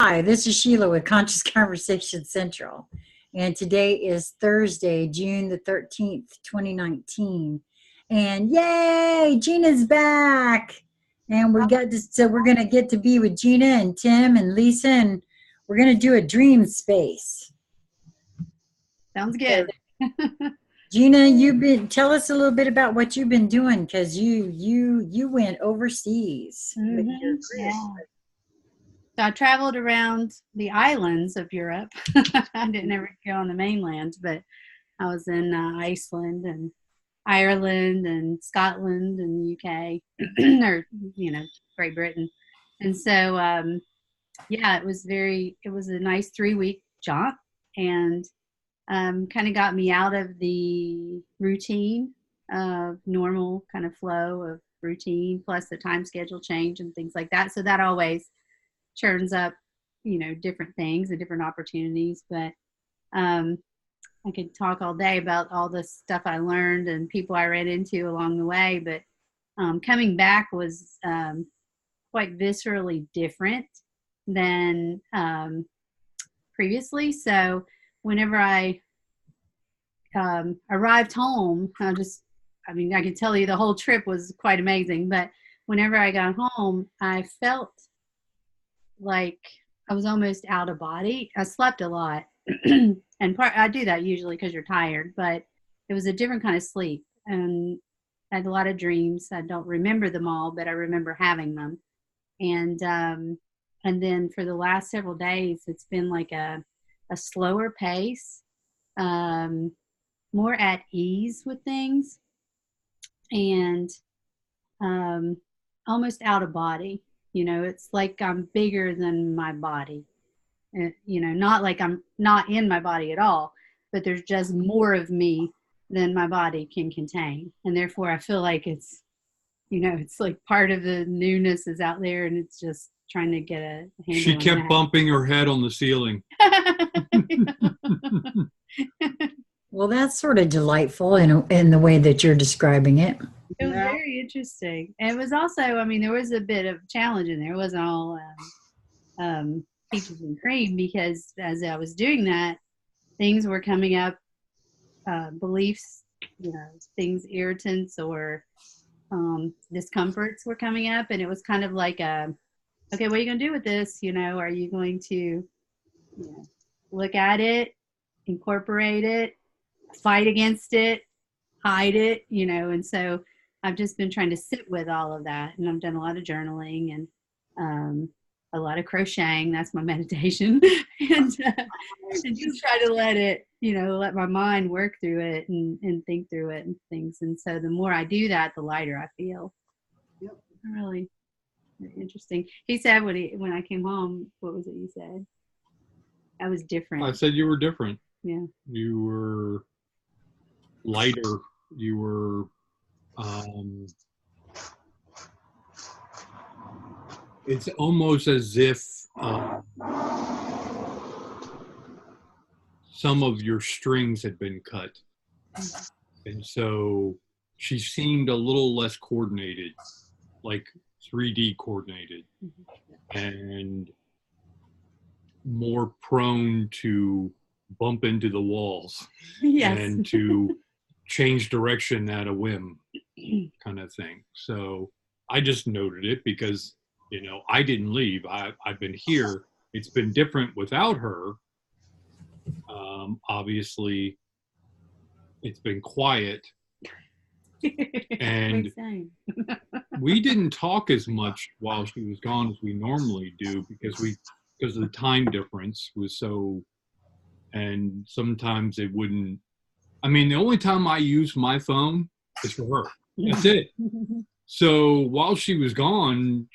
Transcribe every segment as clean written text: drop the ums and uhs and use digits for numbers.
Hi, this is Sheila with Conscious Conversation Central. And today is Thursday, June the 13th, 2019. And yay, Gina's back. And we got to, so we're going to get to be with Gina and Tim and Lisa, and we're going to do a dream space. Sounds good. Gina, tell us a little bit about what you've been doing, because you went overseas with your group. Yeah. So I traveled around the islands of Europe. I didn't ever go on the mainland, but I was in Iceland and Ireland and Scotland and the UK, or Great Britain. And so yeah, it was a nice 3-week jaunt, and kind of got me out of the routine of normal kind of flow of routine, plus the time schedule change and things like that. So that always churns up, different things and different opportunities. But I could talk all day about all the stuff I learned and people I ran into along the way. But coming back was quite viscerally different than previously. So whenever I arrived home, I could tell you the whole trip was quite amazing. But whenever I got home, I felt like I was almost out of body. I slept a lot. And I do that usually because you're tired, but it was a different kind of sleep. And I had a lot of dreams. I don't remember them all, but I remember having them. And then for the last several days, it's been like a slower pace, more at ease with things, and almost out of body. It's like I'm bigger than my body. Not like I'm not in my body at all, but there's just more of me than my body can contain. And therefore I feel like it's like part of the newness is out there, and it's just trying to get a handle. She kept bumping her head on the ceiling. Well, that's sort of delightful in the way that you're describing it. It was very interesting. And it was also, there was a bit of challenge in there. It wasn't all peaches and cream, because as I was doing that, things were coming up, beliefs, things, irritants or discomforts were coming up. And it was kind of like, okay, what are you going to do with this? Are you going to look at it, incorporate it, fight against it, hide it, and so I've just been trying to sit with all of that. And I've done a lot of journaling and a lot of crocheting. That's my meditation. and just try to let it, let my mind work through it and think through it and things. And so the more I do that, the lighter I feel. Yep. Really interesting. He said when I came home, what was it you said? I was different. I said you were different. Yeah. You were lighter. You were it's almost as if some of your strings had been cut. And so she seemed a little less coordinated, like 3D coordinated, and more prone to bump into the walls. Yes. And to change direction at a whim kind of thing. So I just noted it because, I didn't leave. I've been here. It's been different without her. Obviously, it's been quiet. And we didn't talk as much while she was gone as we normally do because of the time difference was so, and sometimes it wouldn't. The only time I use my phone is for her. That's it. So while she was gone,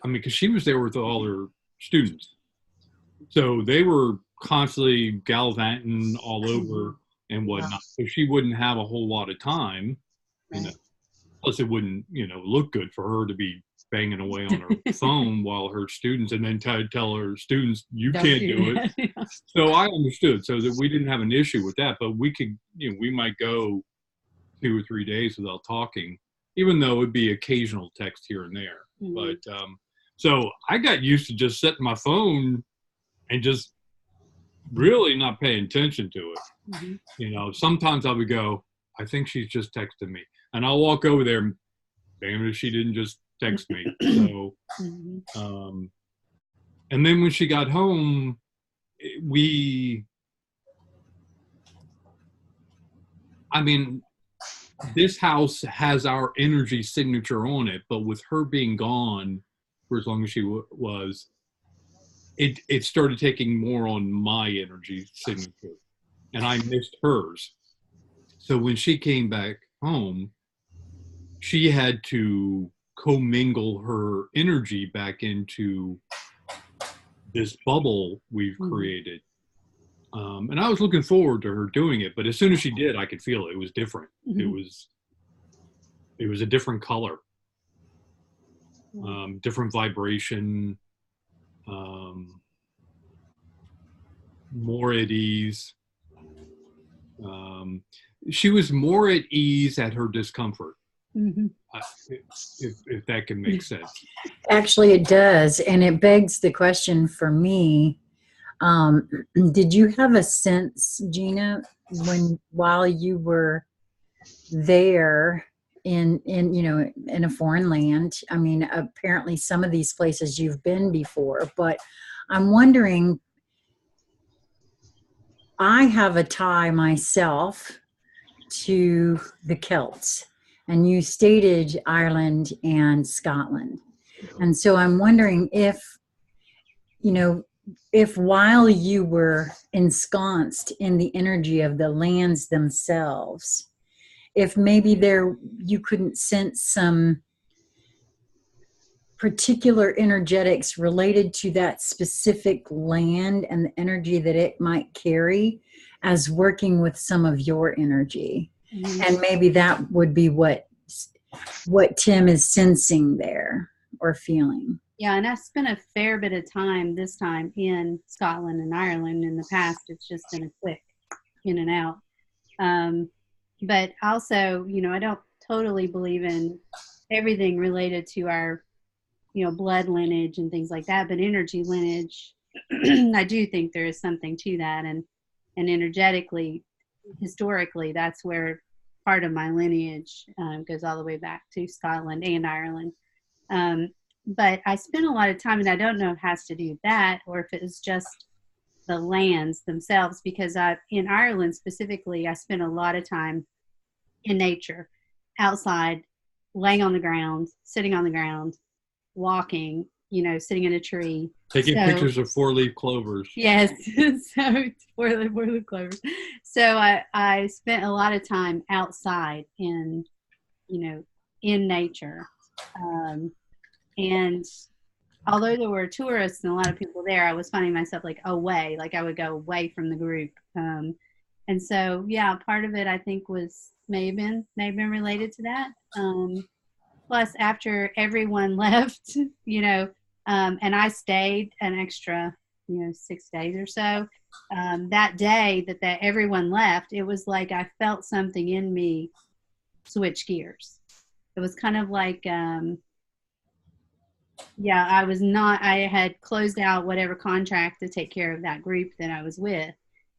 because she was there with all her students. So they were constantly gallivanting all over and whatnot. So she wouldn't have a whole lot of time. Plus it wouldn't, look good for her to be banging away on her phone while her students, and then tell her students, you can't do it. So I understood, so that we didn't have an issue with that, but we could, we might go 2 or 3 days without talking, even though it'd be occasional text here and there. But so I got used to just setting my phone and just really not paying attention to it. Mm-hmm. You know, sometimes I would go, I think she's just texting me. And I'll walk over there and damn it, she didn't just text me. So, and then when she got home, this house has our energy signature on it, but with her being gone for as long as she was, it started taking more on my energy signature, and I missed hers. So when she came back home, she had to commingle her energy back into this bubble we've created. And I was looking forward to her doing it, but as soon as she did, I could feel it. It was different. It was a different color, different vibration, more at ease. She was more at ease at her discomfort, if that can make sense. Actually, it does. And it begs the question for me, did you have a sense, Gina, while you were there in a foreign land? I mean, apparently some of these places you've been before, but I'm wondering, I have a tie myself to the Celts, and you stated Ireland and Scotland. And so I'm wondering if while you were ensconced in the energy of the lands themselves, if maybe you couldn't sense some particular energetics related to that specific land and the energy that it might carry as working with some of your energy. And maybe that would be what Tim is sensing there or feeling. Yeah, and I spent a fair bit of time this time in Scotland and Ireland. In the past, it's just been a quick in and out. But also, I don't totally believe in everything related to our, blood lineage and things like that. But energy lineage, I do think there is something to that. And energetically, historically, that's where part of my lineage goes all the way back to Scotland and Ireland. But I spent a lot of time, and I don't know if it has to do with that or if it was just the lands themselves, because in Ireland specifically, I spent a lot of time in nature, outside, laying on the ground, sitting on the ground, walking, sitting in a tree. Taking pictures of four-leaf clovers. Yes, so four-leaf clovers. So I spent a lot of time outside in nature. And although there were tourists and a lot of people there, I was finding myself away, like I would go away from the group. And so, yeah, part of it I think may have been related to that. Plus, after everyone left, and I stayed an extra, 6 days or so. That day that everyone left, it was like I felt something in me switch gears. It was kind of like, I had closed out whatever contract to take care of that group that I was with,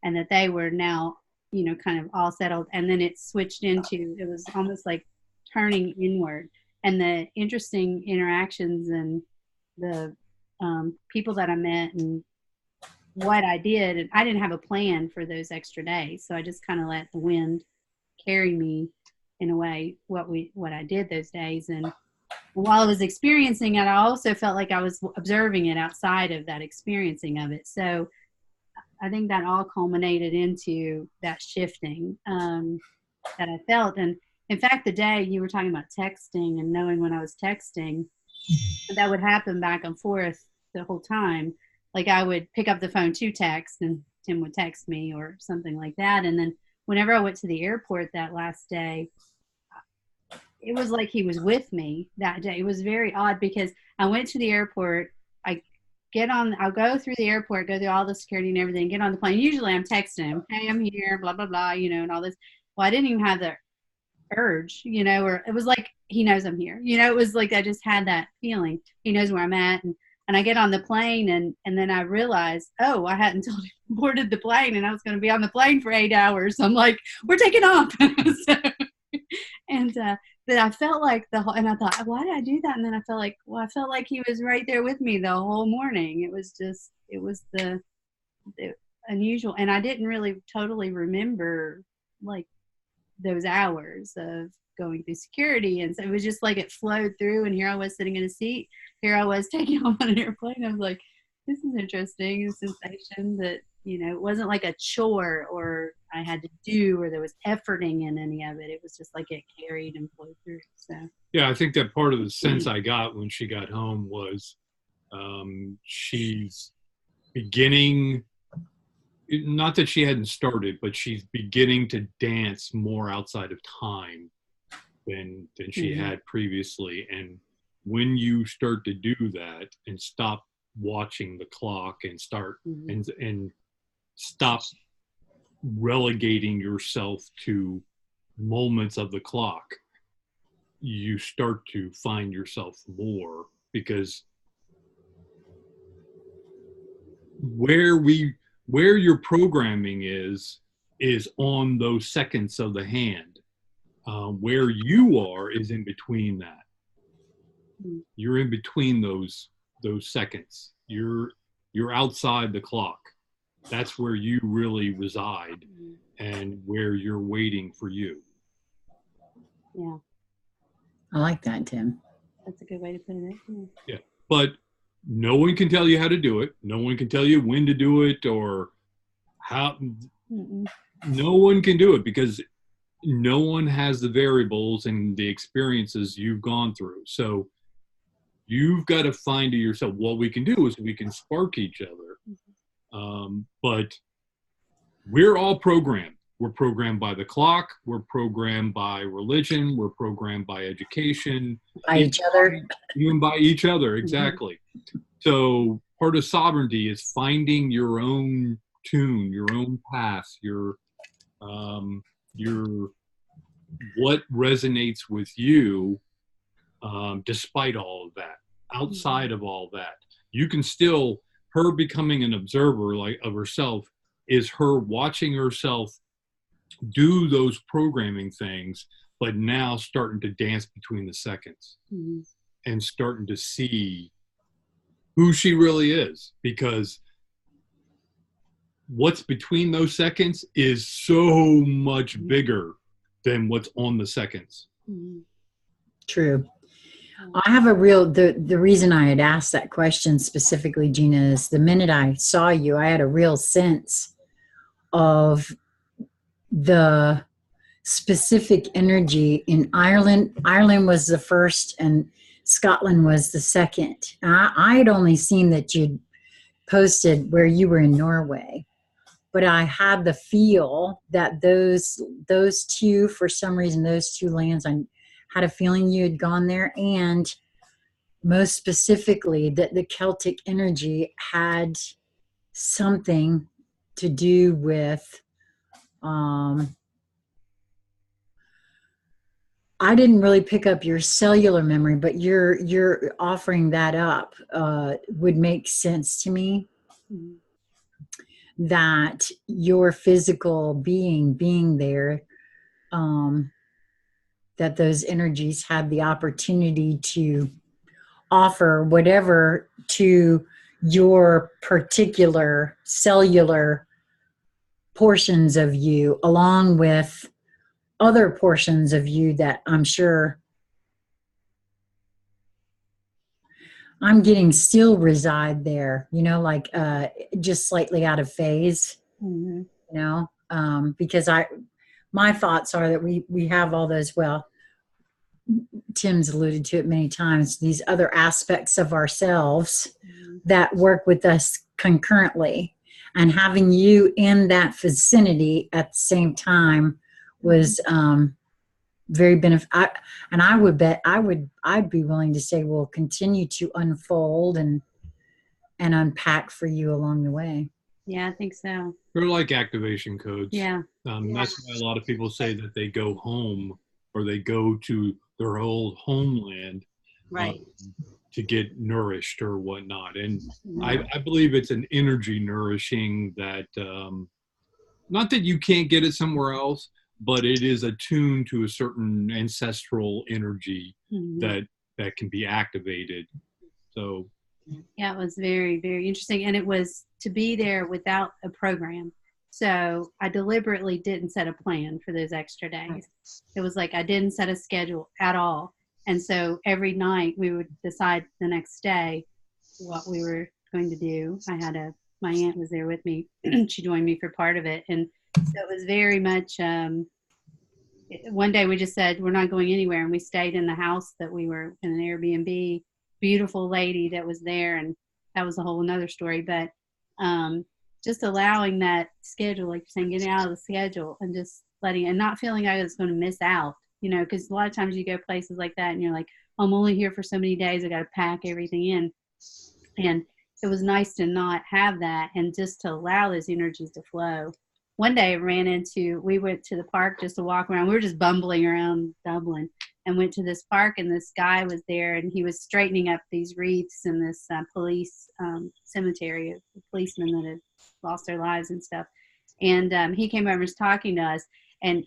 and that they were now, kind of all settled. And then it switched into, it was almost like turning inward. And the interesting interactions and the people that I met and what I did, and I didn't have a plan for those extra days. So I just kind of let the wind carry me in a way, what I did those days. And while I was experiencing it, I also felt like I was observing it outside of that experiencing of it. So I think that all culminated into that shifting that I felt. And in fact, the day you were talking about texting and knowing when I was texting, that would happen back and forth the whole time. Like I would pick up the phone to text and Tim would text me or something like that. And then whenever I went to the airport that last day, it was like he was with me that day. It was very odd because I went to the airport. I'll go through the airport, go through all the security and everything, get on the plane. Usually I'm texting him, hey, I'm here, blah, blah, blah, and all this. Well, I didn't even have the urge, or it was like, he knows I'm here. It was like I just had that feeling. He knows where I'm at. And And I get on the plane, and then I realize, oh, I hadn't boarded the plane, and I was going to be on the plane for 8 hours. So I'm like, we're taking off. So, and then I felt like and I thought, why did I do that? And then I felt like, well, I felt like he was right there with me the whole morning. It was the unusual. And I didn't really totally remember like those hours of going through security. And so it was just like it flowed through, and here I was sitting in a seat. Here I was taking off on an airplane. I was like, this is interesting. A sensation that, it wasn't like a chore or I had to do or there was efforting in any of it. It was just like it carried and flowed through. So Yeah, I think that part of the sense I got when she got home was she's beginning, not that she hadn't started, but she's beginning to dance more outside of time than she had previously. And when you start to do that and stop watching the clock and start and stop relegating yourself to moments of the clock, you start to find yourself more, because where your programming is on those seconds of the hand. Where you are is in between that. You're in between those seconds. You're outside the clock. That's where you really reside and where you're waiting for you. Yeah. I like that, Tim. That's a good way to put it. Yeah. But no one can tell you how to do it. No one can tell you when to do it or how. No one can do it, because no one has the variables and the experiences you've gone through. So you've got to find it yourself. What we can do is we can spark each other. But we're all programmed. We're programmed by the clock. We're programmed by religion. We're programmed by education. By each other. Even by each other, exactly. So part of sovereignty is finding your own tune, your own path, your what resonates with you, despite all of that. Outside of all that, you can still, her becoming an observer of herself is her watching herself do those programming things, but now starting to dance between the seconds and starting to see who she really is, because what's between those seconds is so much bigger than what's on the seconds. True. I have the reason I had asked that question specifically, Gina, is the minute I saw you, I had a real sense of the specific energy in Ireland. Ireland was the first and Scotland was the second. I had only seen that you'd posted where you were in Norway, but I had the feel that those two, for some reason, those two lands, I had a feeling you had gone there, and most specifically that the Celtic energy had something to do with, I didn't really pick up your cellular memory, but you're offering that up would make sense to me. That your physical being there, that those energies had the opportunity to offer whatever to your particular cellular portions of you, along with other portions of you that I'm sure I'm getting still reside there, like just slightly out of phase, because my thoughts are that we have all those, well, Tim's alluded to it many times, these other aspects of ourselves that work with us concurrently, and having you in that vicinity at the same time was very beneficial. And I would bet I'd be willing to say will continue to unfold and unpack for you along the way. Yeah, I think so. They're like activation codes. Yeah. That's why a lot of people say that they go home or they go to their old homeland, right, to get nourished or whatnot. And I believe it's an energy nourishing that, not that you can't get it somewhere else, but it is attuned to a certain ancestral energy that can be activated. So yeah, it was very, very interesting. And it was to be there without a program. So I deliberately didn't set a plan for those extra days. It was like I didn't set a schedule at all. And so every night we would decide the next day what we were going to do. My aunt was there with me. She joined me for part of it. And so it was very much, one day we just said, we're not going anywhere. And we stayed in the house that we were in, an Airbnb, beautiful lady that was there. And that was a whole another story. But just allowing that schedule, like you're saying, getting out of the schedule and just letting, and not feeling I was going to miss out, you know, because a lot of times you go places like that and you're like, I'm only here for so many days. I got to pack everything in. And it was nice to not have that and just to allow those energies to flow. One day we went to the park just to walk around. We were just bumbling around Dublin and went to this park, and this guy was there, and he was straightening up these wreaths in this police cemetery of policemen that had lost their lives and stuff. And he came over and was talking to us. And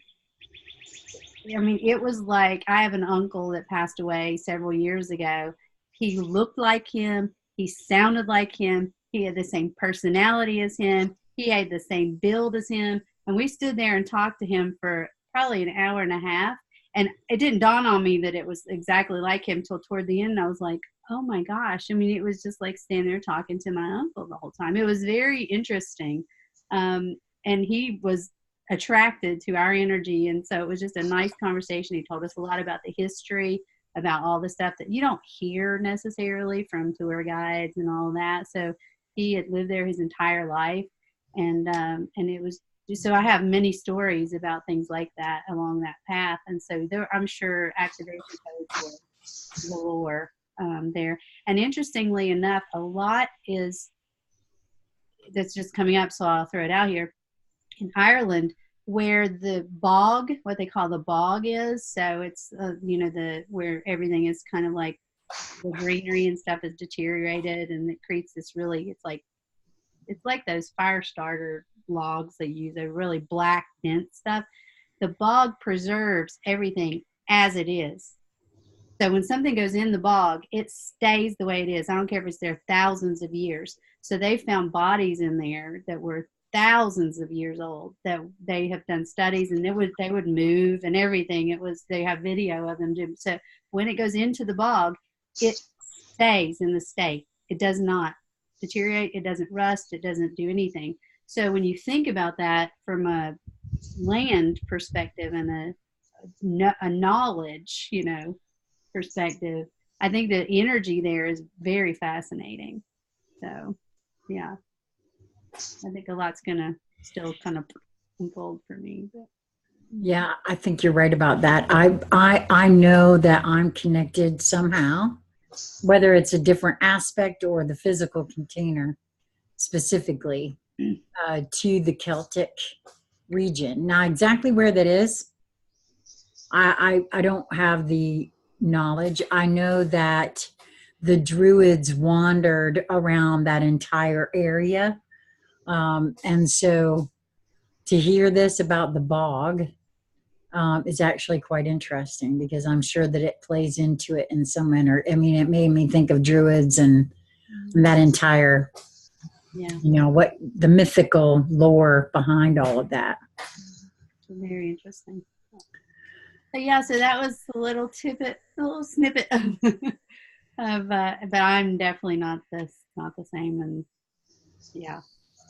I mean, it was like, I have an uncle that passed away several years ago. He looked like him. He sounded like him. He had the same personality as him. He had the same build as him. And we stood there and talked to him for probably an hour and a half. And it didn't dawn on me that it was exactly like him till toward the end. I was like, oh my gosh. I mean, it was just like standing there talking to my uncle the whole time. It was very interesting. And he was attracted to our energy. And so it was just a nice conversation. He told us a lot about the history, about all the stuff that you don't hear necessarily from tour guides and all that. So he had lived there his entire life. And it was just, so I have many stories about things like that along that path. And so I'm sure activation codes were galore there. And interestingly enough, a lot that's just coming up. So I'll throw it out here. In Ireland, where the bog, what they call the bog is, so it's where everything is kind of like the greenery and stuff is deteriorated, and it creates this really, it's like those fire starter logs they use, a really black dense stuff. The bog preserves everything as it is. So when something goes in the bog, it stays the way it is. I don't care if it's there thousands of years. So they found bodies in there that were thousands of years old, that they have done studies, and they would move and everything. They have video of them. So when it goes into the bog, it stays in the state. It does not deteriorate. It doesn't rust. It doesn't do anything. So when you think about that from a land perspective and a knowledge, perspective, I think the energy there is very fascinating. So, yeah. I think a lot's going to still kind of unfold for me. But. Yeah, I think you're right about that. I know that I'm connected somehow, whether it's a different aspect or the physical container specifically, to the Celtic region. Now, exactly where that is, I don't have the knowledge. I know that the Druids wandered around that entire area. And so to hear this about the bog is actually quite interesting, because I'm sure that it plays into it in some manner. I mean, it made me think of Druids and that entire, what the mythical lore behind all of that. Very interesting. So that was a little snippet of, but I'm definitely not the same. And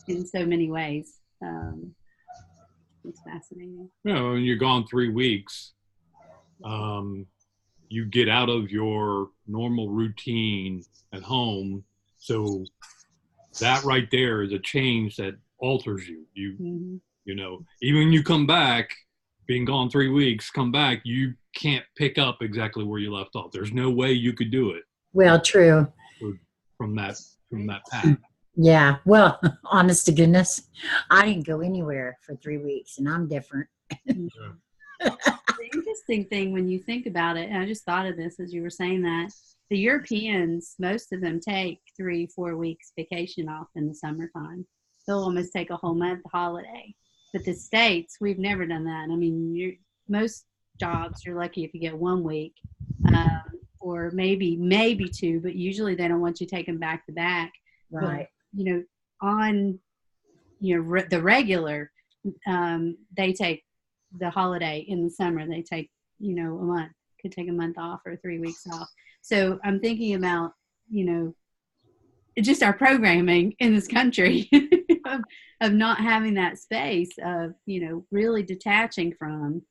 in so many ways. It's fascinating. When you're gone 3 weeks, you get out of your normal routine at home. So that right there is a change that alters you. Even when you come back, being gone 3 weeks, come back, you can't pick up exactly where you left off. There's no way you could do it. Well, true. From that path. Yeah. Well, honest to goodness, I didn't go anywhere for 3 weeks, and I'm different. The interesting thing when you think about it, and I just thought of this as you were saying that, the Europeans, most of them take 3-4 weeks vacation off in the summertime. They'll almost take a whole month holiday. But the States, we've never done that. I mean, most jobs, you're lucky if you get 1 week, or maybe 2, but usually they don't want you taking back to back. Right. But, on, the regular, they take the holiday in the summer. They take, a month, could take a month off or 3 weeks off. So I'm thinking about, just our programming in this country of not having that space of, really detaching from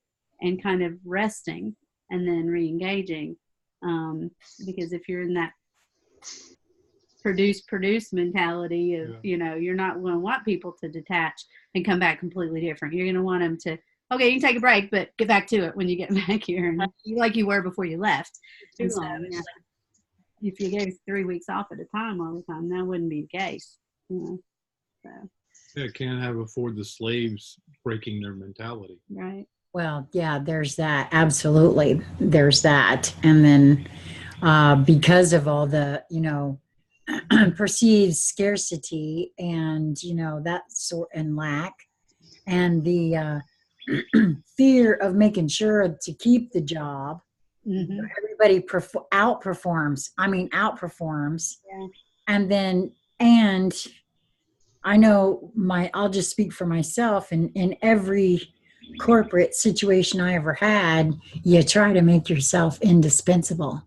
and kind of resting and then re-engaging. Because if you're in that produce mentality of, you're not going to want people to detach and come back completely different. You're going to want them to, okay, you can take a break, but get back to it when you get back here, and like you were before you left. And so, if you gave 3 weeks off at a time all the time, that wouldn't be the case. So. Yeah, can't have afford the slaves breaking their mentality. Right. Well, yeah, there's that. Absolutely. There's that. And then because of all the, perceived scarcity and, that sort and lack, and the fear of making sure to keep the job, everybody outperforms. Yeah. And I know I'll just speak for myself, and in every corporate situation I ever had, you try to make yourself indispensable.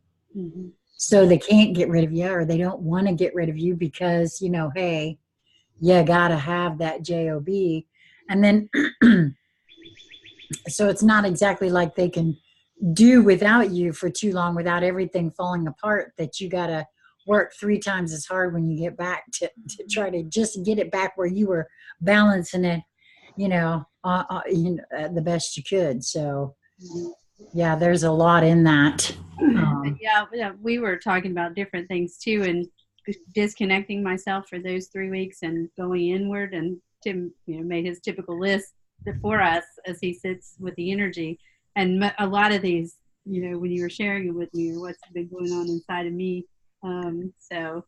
So they can't get rid of you, or they don't want to get rid of you because, hey, you got to have that job. And then, so it's not exactly like they can do without you for too long without everything falling apart, that you got to work 3 times as hard when you get back to try to just get it back where you were balancing it, the best you could. So yeah, there's a lot in that. We were talking about different things too, and disconnecting myself for those 3 weeks and going inward. And Tim, made his typical list for us as he sits with the energy. And a lot of these, when you were sharing it with me, what's been going on inside of me. So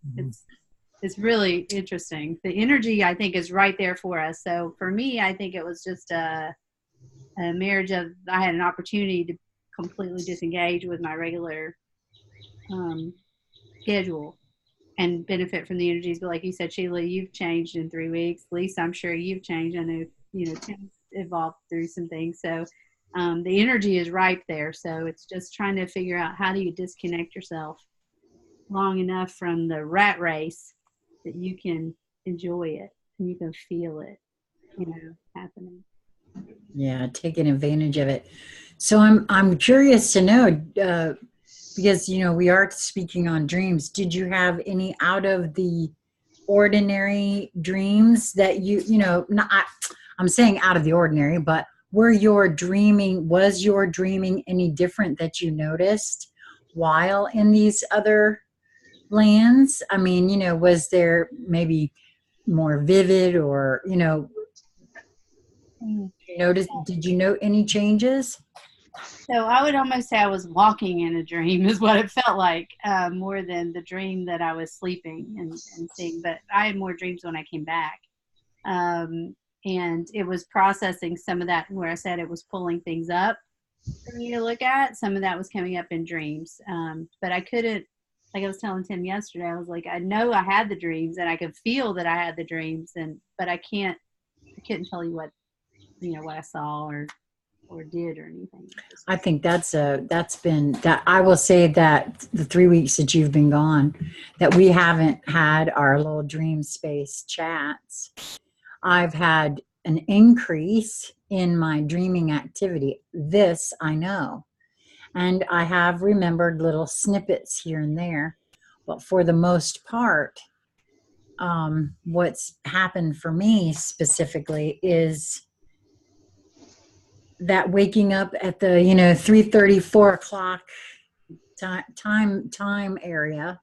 it's really interesting. The energy, I think, is right there for us. So for me, I think it was just a marriage of, I had an opportunity to completely disengage with my regular schedule and benefit from the energies. But like you said, Sheila, you've changed in 3 weeks. Lisa, I'm sure you've changed. I know, Tim's evolved through some things. So the energy is ripe there. So it's just trying to figure out, how do you disconnect yourself long enough from the rat race that you can enjoy it and you can feel it, happening. Yeah, taking advantage of it. So I'm curious to know, because we are speaking on dreams. Did you have any out of the ordinary dreams that I'm saying out of the ordinary, but was your dreaming any different that you noticed while in these other lands? I mean, was there maybe more vivid, or did you note any changes? So I would almost say I was walking in a dream is what it felt like, more than the dream that I was sleeping and seeing. But I had more dreams when I came back. And it was processing some of that, where I said it was pulling things up for me to look at. Some of that was coming up in dreams. But I couldn't, like I was telling Tim yesterday, I was like, I know I had the dreams and I could feel that I had the dreams, but I couldn't tell you what I saw or did or anything. I think that's been that. I will say that the 3 weeks that you've been gone, that we haven't had our little dream space chats, I've had an increase in my dreaming activity. This I know. And I have remembered little snippets here and there. But for the most part, what's happened for me specifically is that waking up at the 3:30, 4 o'clock time area,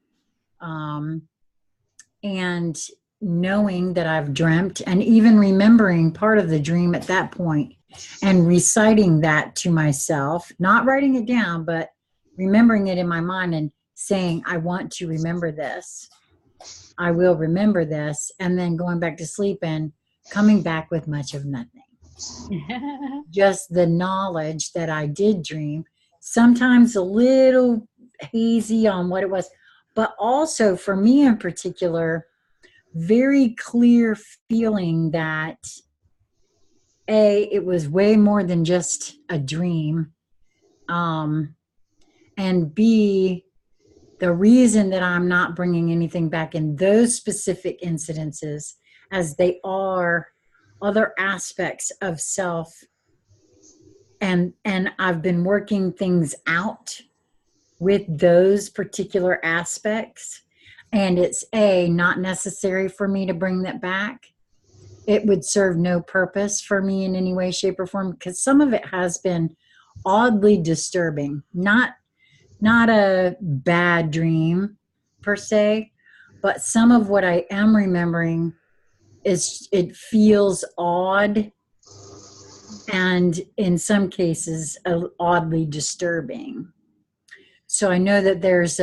and knowing that I've dreamt, and even remembering part of the dream at that point and reciting that to myself, not writing it down, but remembering it in my mind and saying, I want to remember this. I will remember this. And then going back to sleep and coming back with much of nothing. Just the knowledge that I did dream, sometimes a little hazy on what it was, but also for me in particular, very clear feeling that it was way more than just a dream, and B, the reason that I'm not bringing anything back in those specific incidences, as they are other aspects of self, and I've been working things out with those particular aspects, and it's not necessary for me to bring that back. It would serve no purpose for me in any way, shape, or form, because some of it has been oddly disturbing. Not a bad dream per se, but some of what I am remembering it feels odd, and in some cases oddly disturbing. So I know that there's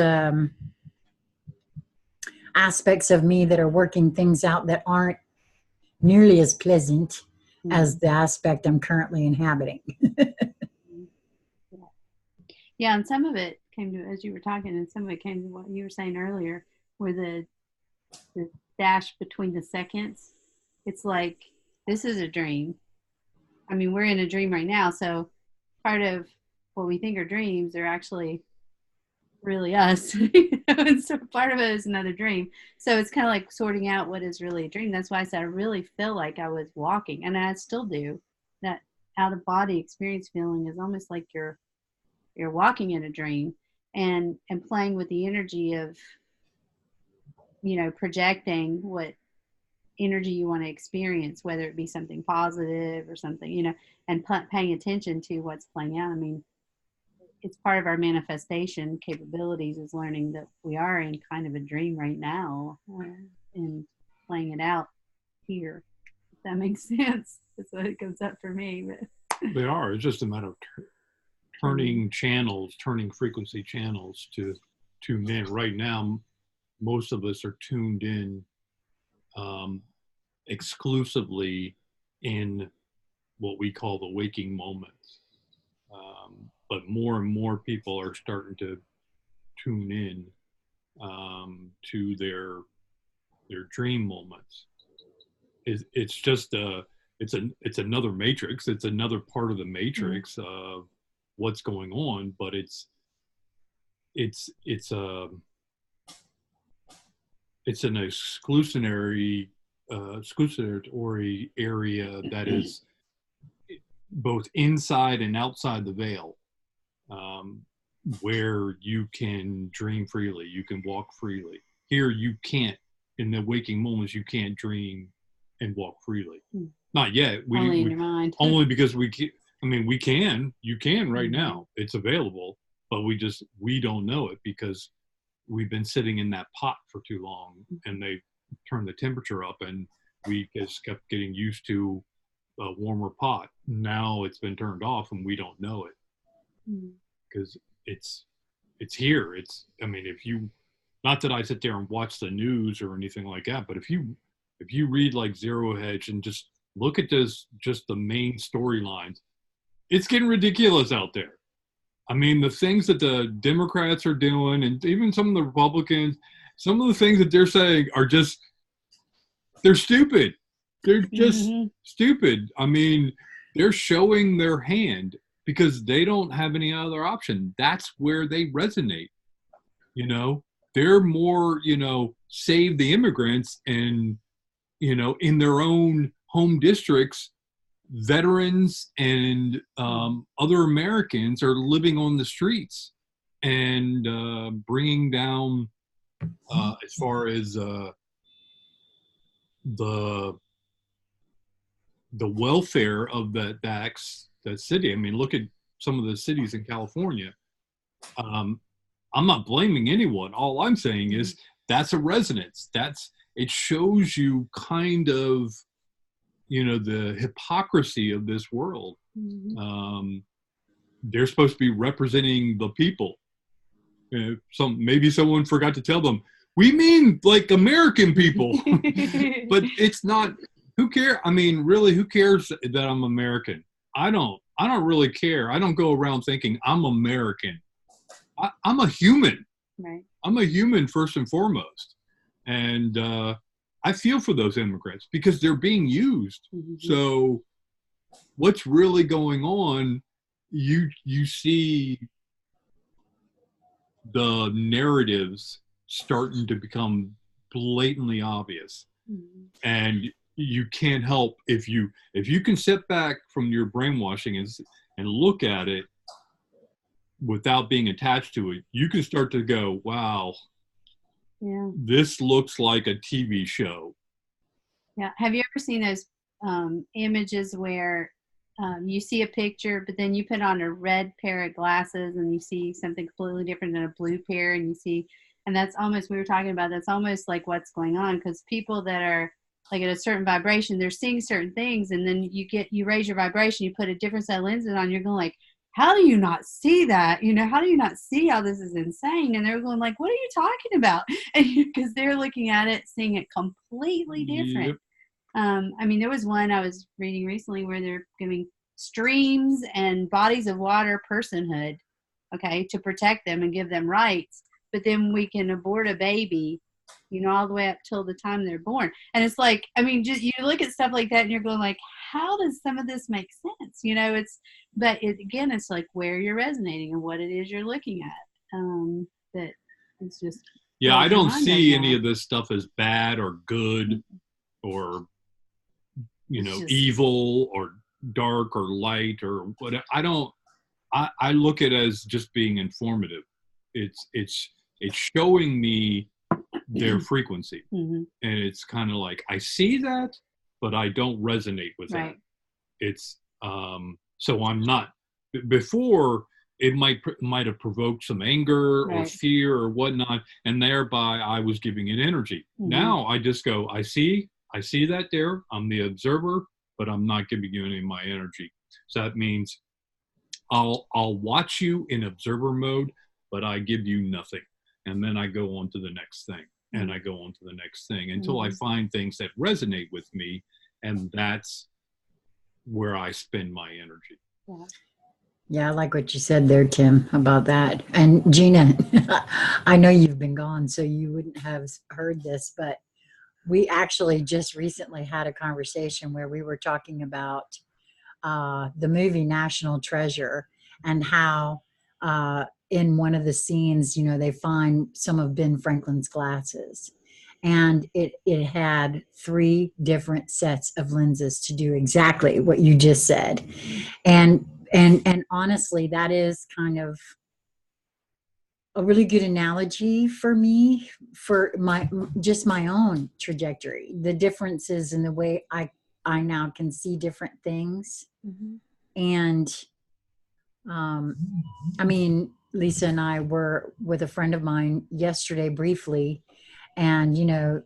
aspects of me that are working things out that aren't nearly as pleasant as the aspect I'm currently inhabiting. Yeah, and some of it came to, as you were talking, and some of it came to what you were saying earlier, where the dash between the seconds. It's like, this is a dream. I mean, we're in a dream right now, so part of what we think are dreams are actually really us. And so part of it is another dream. So it's kind of like sorting out what is really a dream. That's why I said I really feel like I was walking, and I still do. That out of body experience feeling is almost like you're walking in a dream, and playing with the energy of, projecting what energy you want to experience, whether it be something positive or something, and paying attention to what's playing out. I mean, it's part of our manifestation capabilities is learning that we are in kind of a dream right now, and playing it out here, if that makes sense. That's what it comes up for me. But they are. It's just a matter of turning channels, turning frequency channels to tune in. Right now, most of us are tuned in exclusively in what we call the waking moments. But more and more people are starting to tune in to their dream moments. It's just it's another matrix. It's another part of the matrix of what's going on, but it's an exclusionary area that is both inside and outside the veil, where you can dream freely, you can walk freely. Here you can't. In the waking moments, you can't dream and walk freely. Not yet. Only in your mind. Only because we can. I mean, we can. You can right now. It's available, but we don't know it because we've been sitting in that pot for too long, and they turned the temperature up, and we just kept getting used to a warmer pot. Now it's been turned off, and we don't know it because it's here. I mean, if you, not that I sit there and watch the news or anything like that, but if you read like Zero Hedge and just look at just the main storylines, it's getting ridiculous out there. I mean, the things that the Democrats are doing, and even some of the Republicans, some of the things that they're saying are just, they're stupid. They're just stupid. I mean, they're showing their hand because they don't have any other option. That's where they resonate. They're more, save the immigrants, and, in their own home districts, veterans and other Americans are living on the streets and bringing down, as far as the welfare of that city. I mean, look at some of the cities in California. I'm not blaming anyone. All I'm saying is that's a resonance. It shows you kind of, the hypocrisy of this world. They're supposed to be representing the people, Maybe someone forgot to tell them, we mean like American people. But it's not. Who cares? I mean, really, who cares that I'm American? I don't really care. I don't go around thinking I'm American. I'm a human. Right. I'm a human first and foremost. And I feel for those immigrants because they're being used. Mm-hmm. So what's really going on, you see the narratives starting to become blatantly obvious. Mm-hmm. And you can't help if you can sit back from your brainwashing and look at it without being attached to it, you can start to go, wow, yeah, this looks like a TV show. Yeah. Have you ever seen those images where you see a picture, but then you put on a red pair of glasses and you see something completely different than a blue pair, and you see, and that's almost, we were talking about, that's almost like what's going on, because people that are like at a certain vibration, they're seeing certain things, and then you raise your vibration, you put a different set of lenses on, you're going like, how do you not see that? How do you not see how this is insane? And they're going like, what are you talking about? And because they're looking at it, seeing it completely different. Yep. I mean, there was one I was reading recently where they're giving streams and bodies of water personhood, okay, to protect them and give them rights. But then we can abort a baby, all the way up till the time they're born. And it's like, I mean, just you look at stuff like that and you're going like, how does some of this make sense? Again, it's like where you're resonating and what it is you're looking at. That it's just. Yeah, I don't see any of this stuff as bad or good or, evil or dark or light or what. I look at it as just being informative. It's showing me their frequency. Mm-hmm. And it's kind of like, I see that, but I don't resonate with that. It's, so I'm not, before it might have provoked some anger or fear or whatnot, and thereby I was giving it energy. Mm-hmm. Now I just go, I see that there, I'm the observer, but I'm not giving you any of my energy. So that means I'll watch you in observer mode, but I give you nothing. And then I go on to the next thing. And I go on to the next thing until I find things that resonate with me. And that's where I spend my energy. Yeah, I like what you said there, Tim, about that. And Gina, I know you've been gone, so you wouldn't have heard this, but we actually just recently had a conversation where we were talking about the movie National Treasure and how in one of the scenes, they find some of Ben Franklin's glasses, and it had 3 different sets of lenses to do exactly what you just said. And honestly, that is kind of a really good analogy for me, for my own trajectory, the differences in the way I now can see different things. Mm-hmm. And I mean, Lisa and I were with a friend of mine yesterday briefly, and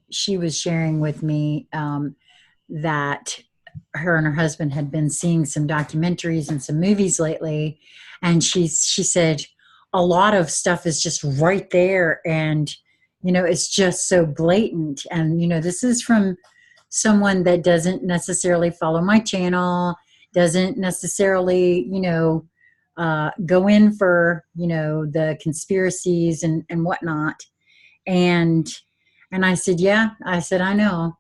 she was sharing with me that her and her husband had been seeing some documentaries and some movies lately, and she said a lot of stuff is just right there, and it's just so blatant. And this is from someone that doesn't necessarily follow my channel, doesn't necessarily go in for the conspiracies and whatnot. And I said, I know.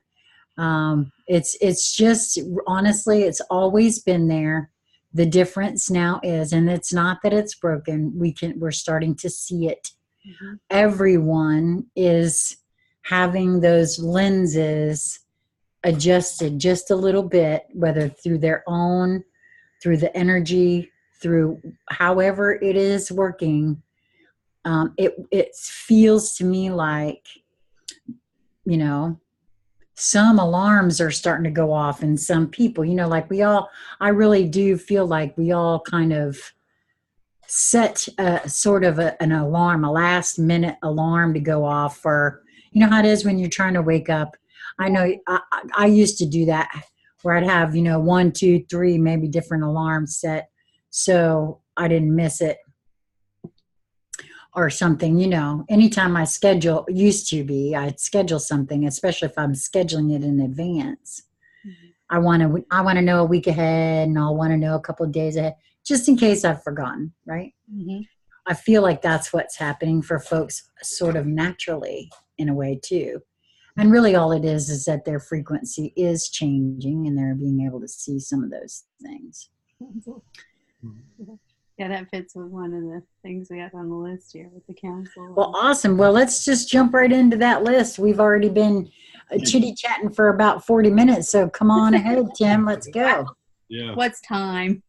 It's just, honestly, it's always been there. The difference now is, and it's not that it's broken, we're starting to see it. Mm-hmm. Everyone is having those lenses adjusted just a little bit, whether through their own, through the energy, through however it is working. It feels to me like, some alarms are starting to go off in some people, like I really do feel like we all kind of set a sort of an alarm, a last minute alarm to go off for, how it is when you're trying to wake up. I know I used to do that, where I'd have, 1, 2, 3, maybe different alarms set, so I didn't miss it. or something, anytime I schedule, used to be, I'd schedule something, especially if I'm scheduling it in advance. I want to know a week ahead, and I'll want to know a couple of days ahead, just in case I've forgotten, right? I feel like that's what's happening for folks sort of naturally in a way too. And really all it is that their frequency is changing and they're being able to see some of those things. Yeah, that fits with one of the things we have on the list here with the council. Well, awesome. Well, let's just jump right into that list. We've already been chitty-chatting for about 40 minutes, so come on ahead, Tim. Let's go. Yeah. What's time?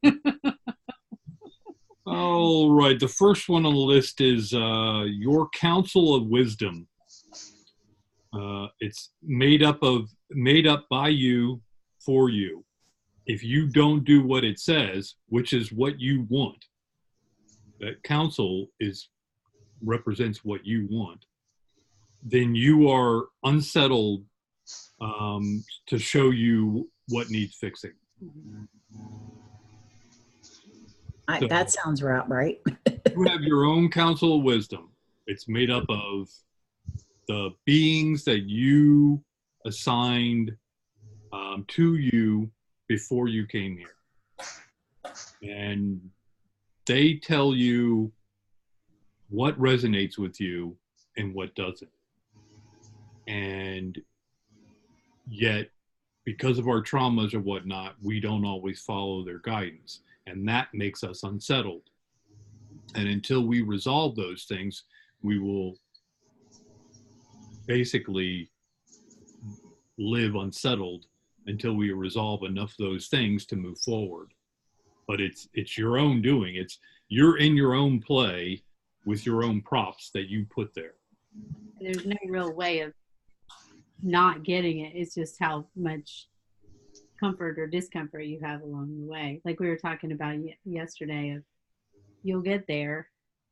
All right. The first one on the list is your Council of Wisdom. It's made up by you for you. If you don't do what it says, which is what you want, that council represents what you want, then you are unsettled to show you what needs fixing. So, that sounds right. You have your own Council of Wisdom. It's made up of the beings that you assigned to you before you came here. And they tell you what resonates with you and what doesn't. And yet, because of our traumas or whatnot, we don't always follow their guidance. And that makes us unsettled. And until we resolve those things, we will basically live unsettled until we resolve enough of those things to move forward. But it's your own doing. You're in your own play with your own props that you put there. There's no real way of not getting it. It's just how much comfort or discomfort you have along the way. Like we were talking about yesterday, of you'll get there.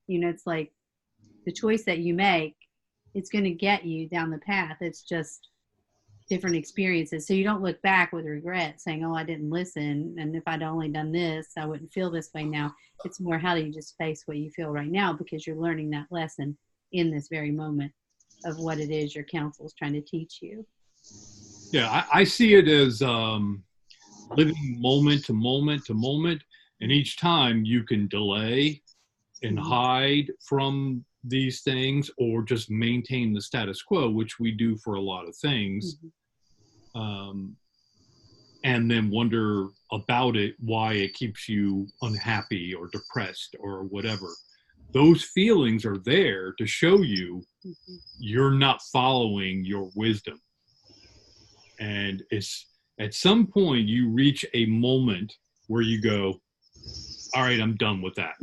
It's like the choice that you make, it's going to get you down the path. It's just different experiences. So you don't look back with regret saying, oh, I didn't listen. And if I'd only done this, I wouldn't feel this way now. It's more, how do you just face what you feel right now? Because you're learning that lesson in this very moment of what it is your counsel is trying to teach you. Yeah, I see it as living moment to moment to moment. And each time you can delay and hide from these things or just maintain the status quo, which we do for a lot of things, and then wonder about it, why it keeps you unhappy or depressed or whatever. Those feelings are there to show you you're not following your wisdom. And it's at some point you reach a moment where you go, all right, I'm done with that.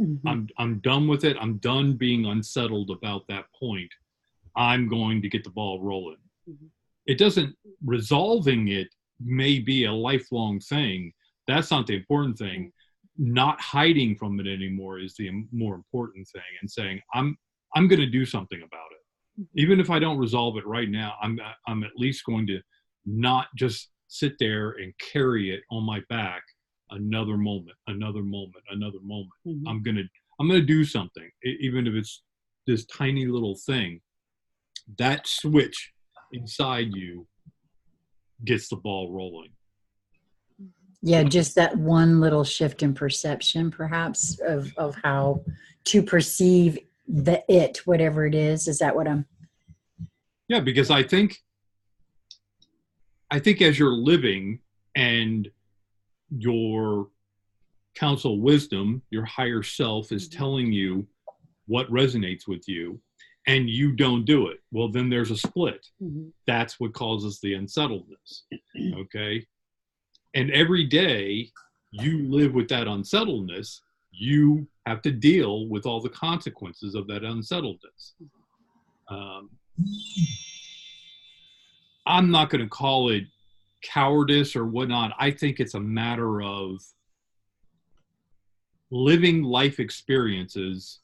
I'm done with it. I'm done being unsettled about that point. I'm going to get the ball rolling. It doesn't, resolving it may be a lifelong thing. That's not the important thing. Not hiding from it anymore is the more important thing, and saying, I'm going to do something about it. Even if I don't resolve it right now, I'm at least going to not just sit there and carry it on my back another moment. I'm gonna do something, even if it's this tiny little thing. That switch inside you gets the ball rolling. Yeah, just that one little shift in perception, perhaps, of how to perceive whatever it is. Is that what I'm? Yeah, because I think as you're living and your council of wisdom, your higher self is telling you what resonates with you, and you don't do it, well, then there's a split. That's what causes the unsettledness. Okay? And every day you live with that unsettledness, you have to deal with all the consequences of that unsettledness. I'm not going to call it cowardice or whatnot. I think it's a matter of living life experiences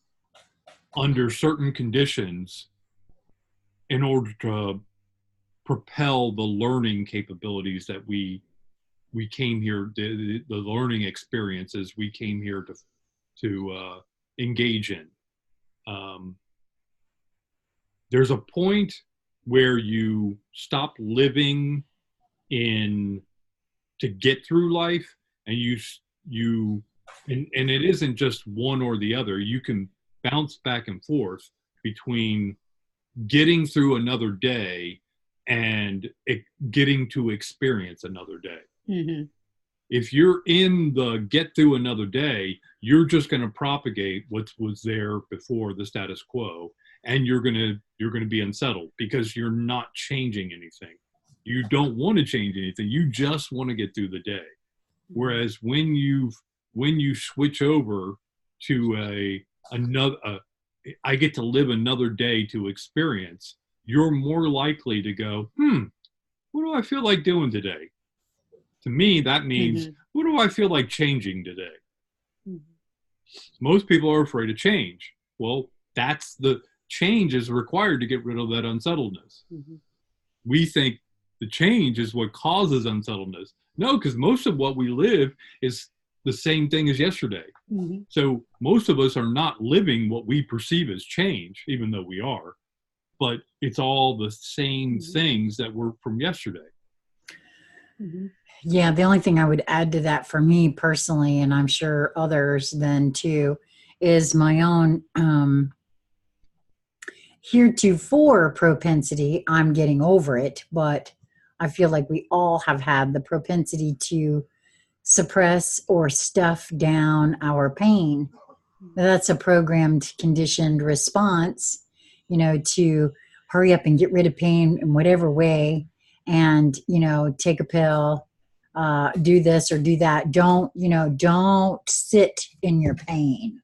under certain conditions in order to propel the learning capabilities that we came here, the learning experiences we came here to engage in. there's a point where you stop living in to get through life, and and it isn't just one or the other. You can bounce back and forth between getting through another day and getting to experience another day. Mm-hmm. If you're in the get through another day, you're just going to propagate what was there before, the status quo, and you're going to be unsettled because you're not changing anything. You don't want to change anything. You just want to get through the day. Whereas when you switch over to I get to live another day to experience, you're more likely to go, what do I feel like doing today? To me, that means, what do I feel like changing today? Most people are afraid of change. Well, that's the change is required to get rid of that unsettledness. We think the change is what causes unsettledness. No, because most of what we live is the same thing as yesterday. So most of us are not living what we perceive as change, even though we are, but it's all the same things that were from yesterday. Yeah, the only thing I would add to that for me personally, and I'm sure others then too, is my own heretofore propensity. I'm getting over it, but I feel like we all have had the propensity to suppress or stuff down our pain. That's a programmed, conditioned response, to hurry up and get rid of pain in whatever way, and, take a pill, do this or do that. Don't sit in your pain.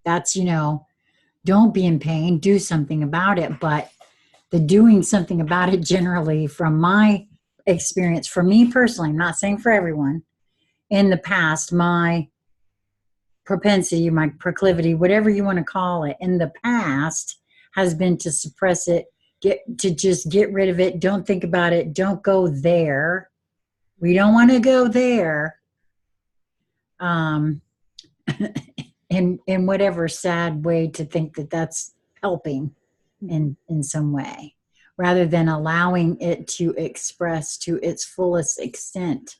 That's, don't be in pain, do something about it. But the doing something about it, generally, from my experience, for me personally, I'm not saying for everyone, in the past, my propensity, my proclivity, whatever you want to call it, in the past has been to suppress it, just get rid of it, don't think about it, don't go there. We don't want to go there. In whatever sad way to think that that's helping in some way, rather than allowing it to express to its fullest extent.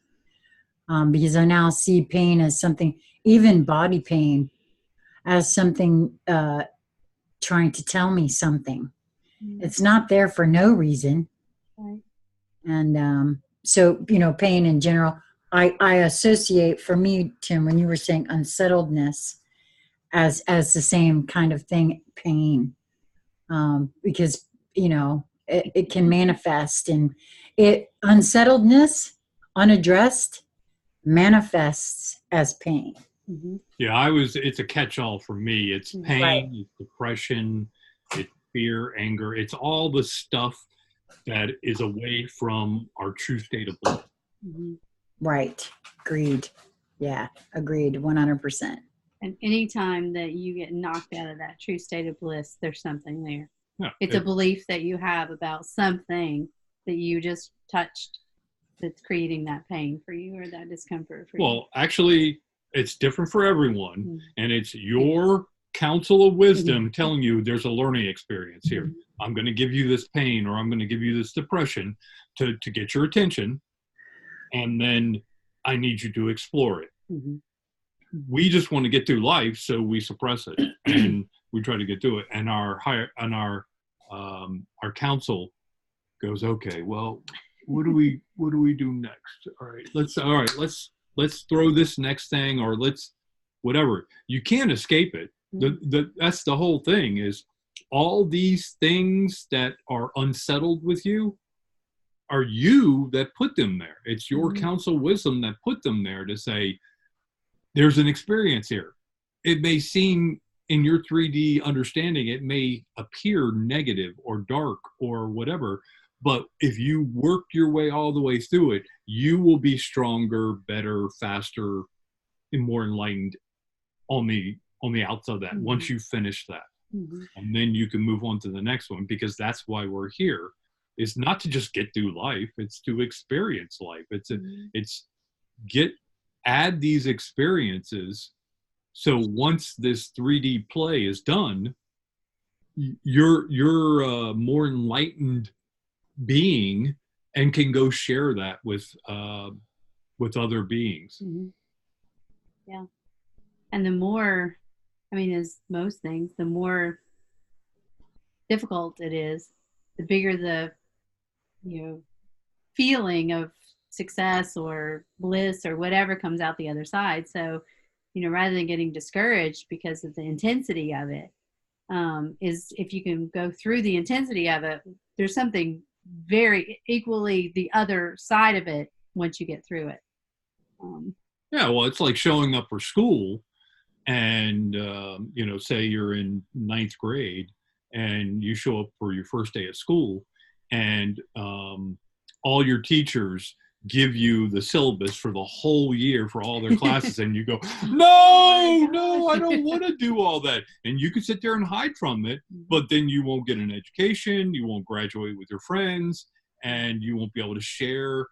Because I now see pain as something, even body pain, as something trying to tell me something. It's not there for no reason. Right. And so, pain in general, I associate, for me, Tim, when you were saying unsettledness, as the same kind of thing, pain, because it can manifest, and unsettledness, unaddressed, manifests as pain. Yeah, it's a catch-all for me. It's pain, right. It's depression, it's fear, anger. It's all the stuff that is away from our true state of bliss. Right. Agreed. Yeah, agreed. 100%. And anytime that you get knocked out of that true state of bliss, there's something there. Yeah, it's a belief that you have about something that you just touched that's creating that pain for you or that discomfort for you. Well, actually, it's different for everyone. And it's your counsel of wisdom telling you there's a learning experience here. I'm going to give you this pain, or I'm going to give you this depression to get your attention. And then I need you to explore it. We just want to get through life, so we suppress it and we try to get through it. And our counsel goes, okay, well, what do we do next? All right, let's throw this next thing, or let's whatever. You can't escape it. That's the whole thing, is all these things that are unsettled with you are you that put them there. It's your counsel wisdom that put them there to say, there's an experience here. It may seem, in your 3D understanding, it may appear negative or dark or whatever, but if you work your way all the way through it, you will be stronger, better, faster, and more enlightened on the outside of that, once you finish that. And then you can move on to the next one, because that's why we're here. It's not to just get through life, it's to experience life. Add these experiences, so once this 3D play is done, you're a more enlightened being and can go share that with other beings. Mm-hmm. Yeah. And the more, I mean, as most things, the more difficult it is, the bigger the, feeling of success or bliss or whatever comes out the other side. So, rather than getting discouraged because of the intensity of it, is if you can go through the intensity of it, there's something very equally the other side of it once you get through it. Yeah, well, it's like showing up for school and, say you're in ninth grade and you show up for your first day of school and all your teachers give you the syllabus for the whole year for all their classes and you go, no, I don't want to do all that. And you can sit there and hide from it, but then you won't get an education, you won't graduate with your friends, and you won't be able to share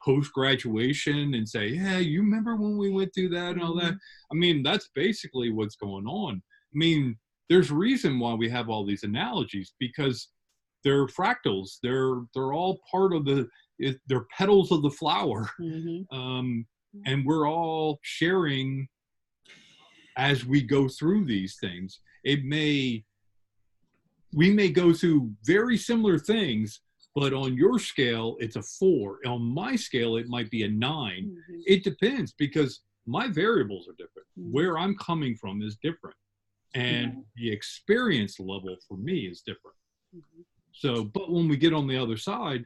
post-graduation and say, yeah, you remember when we went through that and all that? I mean, that's basically what's going on. I mean, there's a reason why we have all these analogies, because they're fractals. They're all part of they're petals of the flower. And we're all sharing as we go through these things. We may go through very similar things, but on your scale, it's a 4. On my scale, it might be a 9. It depends, because my variables are different. Where I'm coming from is different. And the experience level for me is different. So, but when we get on the other side,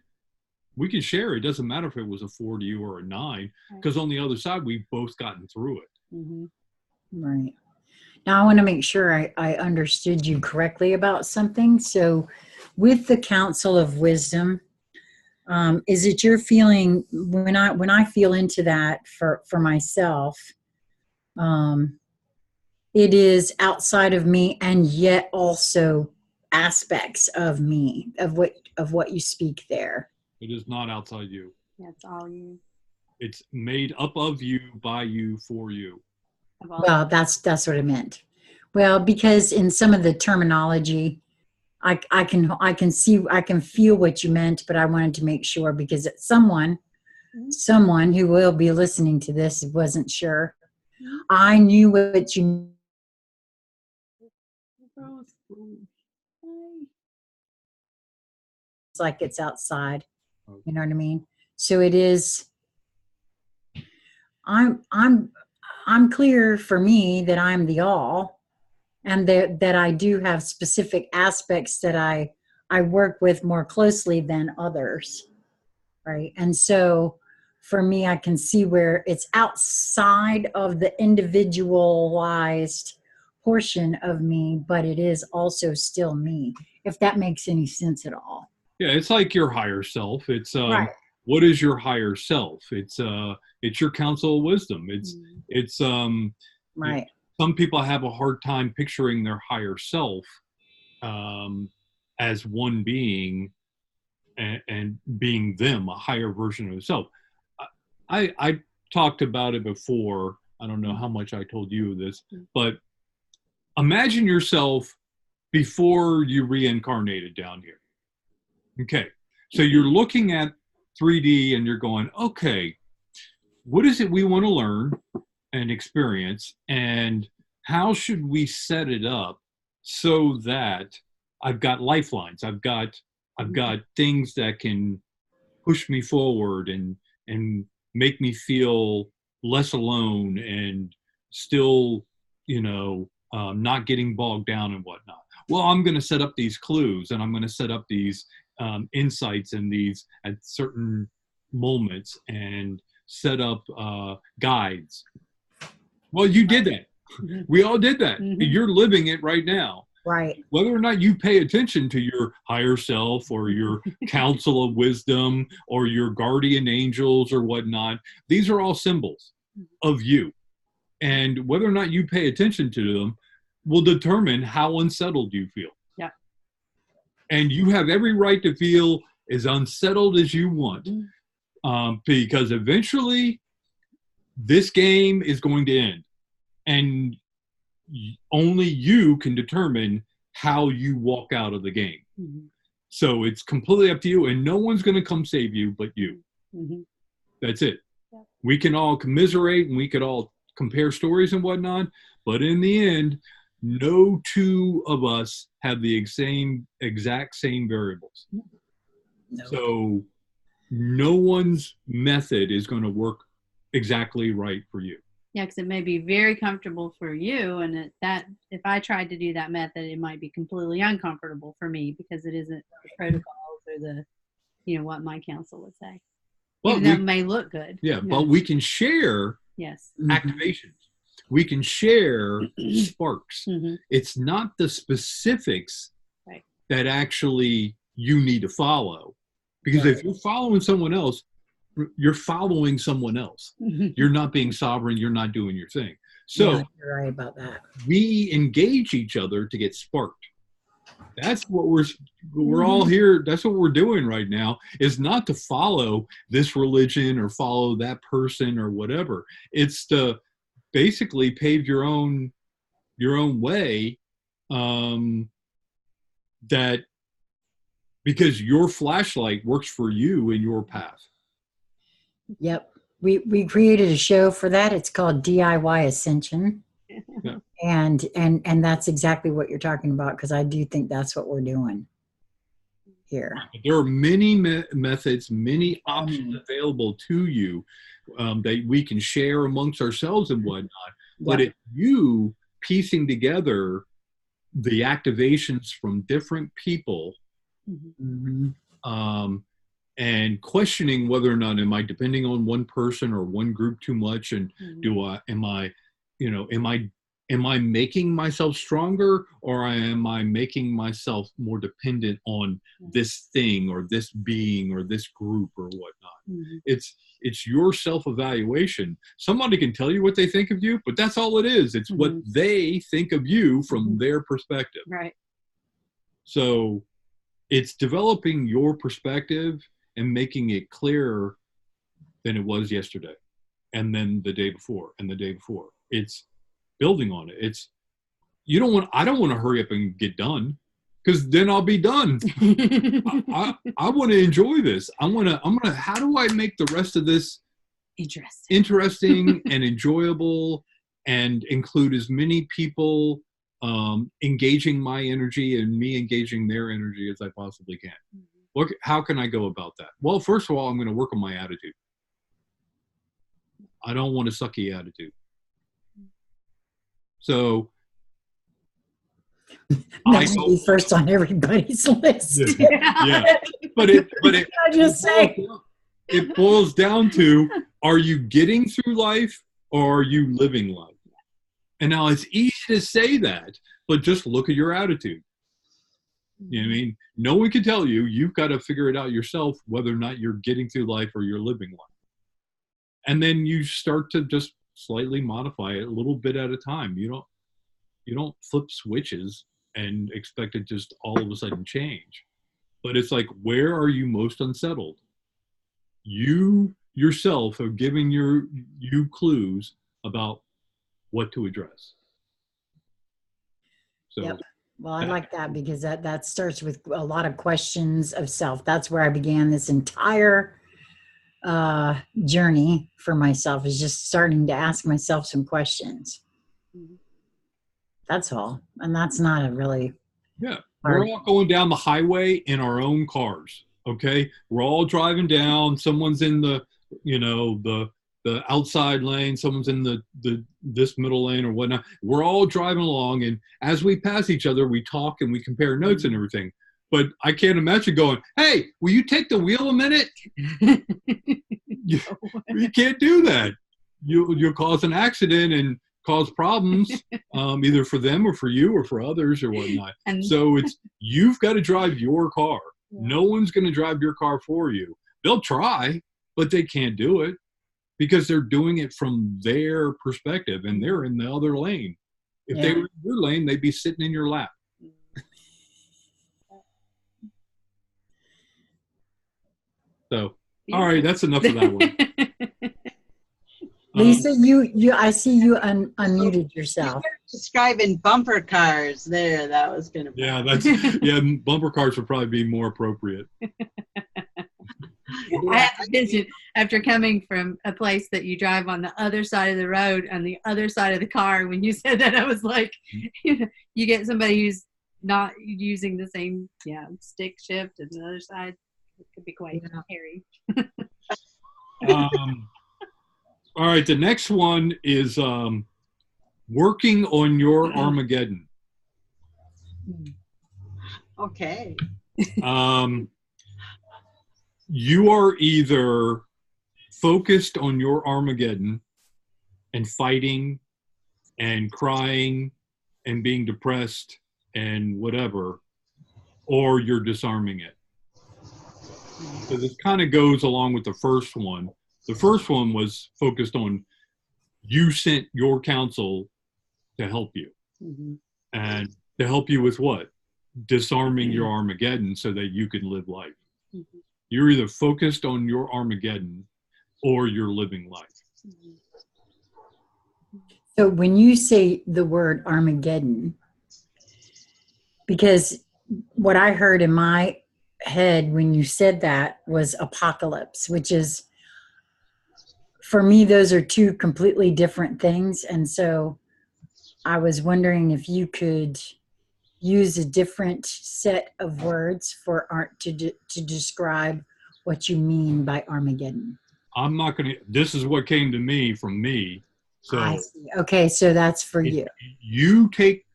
we can share. It doesn't matter if it was a 4 to you or a 9, because on the other side, we've both gotten through it. Right. Now, I want to make sure I understood you correctly about something. So with the counsel of wisdom, is it your feeling when I feel into that for myself, it is outside of me and yet also aspects of me, of what you speak there? It is not outside you. Yeah, it's all you. It's made up of you, by you, for you. Well, that's what I meant. Well, because in some of the terminology, I can feel what you meant, but I wanted to make sure, because someone who will be listening to this wasn't sure. I knew what you. It's like it's outside. You know what I mean? So it is. I'm clear for me that I'm the all, and that I do have specific aspects that I work with more closely than others, right? And so for me, I can see where it's outside of the individualized portion of me, but it is also still me, if that makes any sense at all. Yeah, it's like your higher self. It's right. What is your higher self? It's your counsel of wisdom. It's right. Some people have a hard time picturing their higher self as one being and being them, a higher version of themselves. I talked about it before. I don't know how much I told you this, but imagine yourself before you reincarnated down here. Okay, so you're looking at 3D and you're going, okay, what is it we want to learn and experience, and how should we set it up so that I've got lifelines, I've got things that can push me forward and make me feel less alone and still, not getting bogged down and whatnot. Well, I'm going to set up these clues, and I'm going to set up these insights and these at certain moments, and set up guides. Well, you did that. We all did that. You're living it right now. Right. Whether or not you pay attention to your higher self or your counsel of wisdom or your guardian angels or whatnot, these are all symbols of you. And whether or not you pay attention to them will determine how unsettled you feel. Yeah. And you have every right to feel as unsettled as you want, because eventually this game is going to end. And only you can determine how you walk out of the game. Mm-hmm. So it's completely up to you, and no one's going to come save you but you. Mm-hmm. That's it. Yeah. We can all commiserate and we could all compare stories and whatnot, but in the end, no two of us have the exact same variables. No. So no one's method is going to work exactly right for you. Yeah, because it may be very comfortable for you, and that if I tried to do that method, it might be completely uncomfortable for me because it isn't the protocols or the, what my counsel would say. Well, even though it may look good. Yeah, but we can share activations. We can share sparks. Mm-hmm. It's not the specifics that actually you need to follow. Because if you're following someone else, you're following someone else. You're not being sovereign. You're not doing your thing. So you're right about that. We engage each other to get sparked. That's what we're all here. That's what we're doing right now, is not to follow this religion or follow that person or whatever. It's to basically pave your own way, that because your flashlight works for you in your path. Yep. We created a show for that. It's called DIY Ascension. Yeah. And that's exactly what you're talking about, because I do think that's what we're doing here. There are many methods, many options available to you that we can share amongst ourselves and whatnot. But it's you piecing together the activations from different people, and questioning whether or not am I depending on one person or one group too much, and am I making myself stronger, or am I making myself more dependent on this thing or this being or this group or whatnot? It's your self-evaluation. Somebody can tell you what they think of you, but that's all it is. It's what they think of you from their perspective. Right. So it's developing your perspective and making it clearer than it was yesterday, and then the day before, and the day before. It's building on it. I don't want to hurry up and get done, because then I'll be done. I want to enjoy this. I'm gonna how do I make the rest of this interesting and enjoyable, and include as many people engaging my energy and me engaging their energy as I possibly can. How can I go about that? Well, first of all, I'm going to work on my attitude. I don't want a sucky attitude. So that should be first on everybody's list. Yeah. But it boils down to, are you getting through life, or are you living life? And now it's easy to say that, but just look at your attitude. You know what I mean? No one can tell you. You've got to figure it out yourself, whether or not you're getting through life or you're living life. And then you start to just slightly modify it a little bit at a time. You don't flip switches and expect it just all of a sudden change. But it's like, where are you most unsettled? You yourself are giving you clues about what to address. So. Yep. Well, I like that, because that starts with a lot of questions of self. That's where I began this entire journey for myself, is just starting to ask myself some questions. That's all. And that's not a really we're all going down the highway in our own cars. Okay, we're all driving down. Someone's in the outside lane, someone's in this middle lane or whatnot. We're all driving along, and as we pass each other, we talk and we compare notes and everything. But I can't imagine going, "Hey, will you take the wheel a minute?" You can't do that. You'll cause an accident and cause problems, either for them or for you or for others or whatnot. So you've got to drive your car. No one's going to drive your car for you. They'll try, but they can't do it, because they're doing it from their perspective, and they're in the other lane. If they were in your lane, they'd be sitting in your lap. So, all right, that's enough of that one. Lisa, I see you unmuted yourself. describing bumper cars there. That was going to be. Yeah, bumper cars would probably be more appropriate. I have a vision after coming from a place that you drive on the other side of the road, on the other side of the car. When you said that, I was like, you get somebody who's not using the same stick shift and the other side. It could be quite hairy. All right, the next one is working on your Armageddon. Okay. You are either focused on your Armageddon and fighting and crying and being depressed and whatever, or you're disarming it. So this kind of goes along with the first one. The first one was focused on you sent your counsel to help you. Mm-hmm. And to help you with what? Disarming your Armageddon so that you can live life. Mm-hmm. You're either focused on your Armageddon or you're living life. So when you say the word Armageddon, because what I heard in my head when you said that was apocalypse, which is, for me, those are two completely different things. And so I was wondering if you could use a different set of words for art to describe what you mean by Armageddon. I'm not going to, this is what came to me from me. So I see. Okay, so that's for you. You take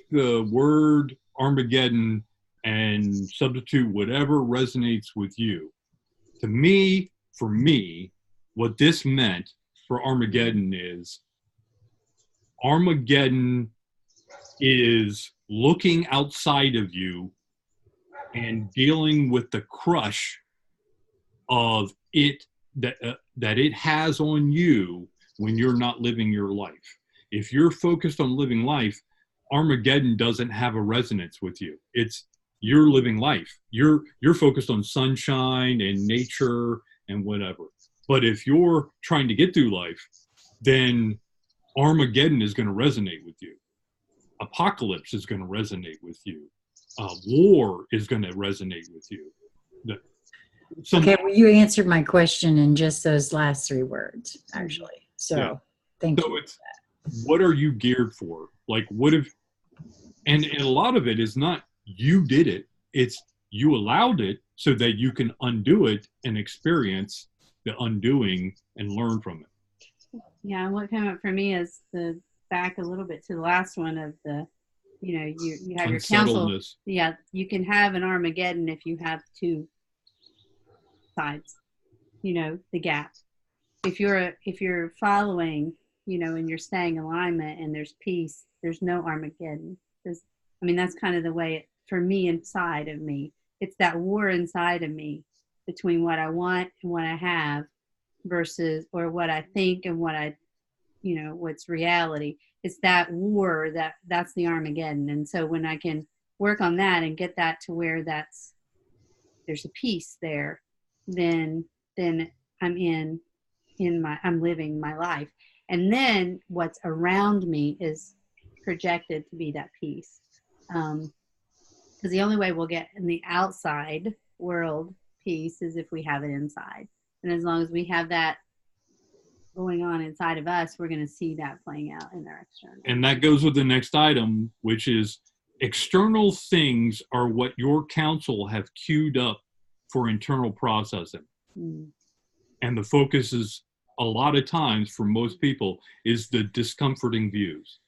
the word Armageddon and substitute whatever resonates with you. To me, for me, what this meant for Armageddon is looking outside of you and dealing with the crush of it that it has on you when you're not living your life. If you're focused on living life, Armageddon doesn't have a resonance with you. You're living life. You're focused on sunshine and nature and whatever. But if you're trying to get through life, then Armageddon is going to resonate with you. Apocalypse is going to resonate with you. War is going to resonate with you. Okay, well, you answered my question in just those last three words, actually. So, thank you. It's, what are you geared for? Like, what if, and a lot of it is not you did it, it's you allowed it so that you can undo it and experience the undoing and learn from it. Yeah, and what came up for me is the back a little bit to the last one of the, you have your counsel. Yeah, you can have an Armageddon if you have two sides, the gap. If you're following, and you're staying in alignment and there's peace, there's no Armageddon. That's kind of the way for me inside of me. It's that war inside of me between what I want and what I have versus, or what I think and what what's reality. It's that war that's the Armageddon. And so when I can work on that and get that to where there's a peace there, then I'm I'm living my life. And then what's around me is projected to be that peace. Because the only way we'll get in the outside world peace is if we have it inside. And as long as we have that going on inside of us, we're going to see that playing out in our external. And that goes with the next item, which is external things are what your counsel have queued up for internal processing. Mm. And the focus is, a lot of times for most people, is the discomforting views.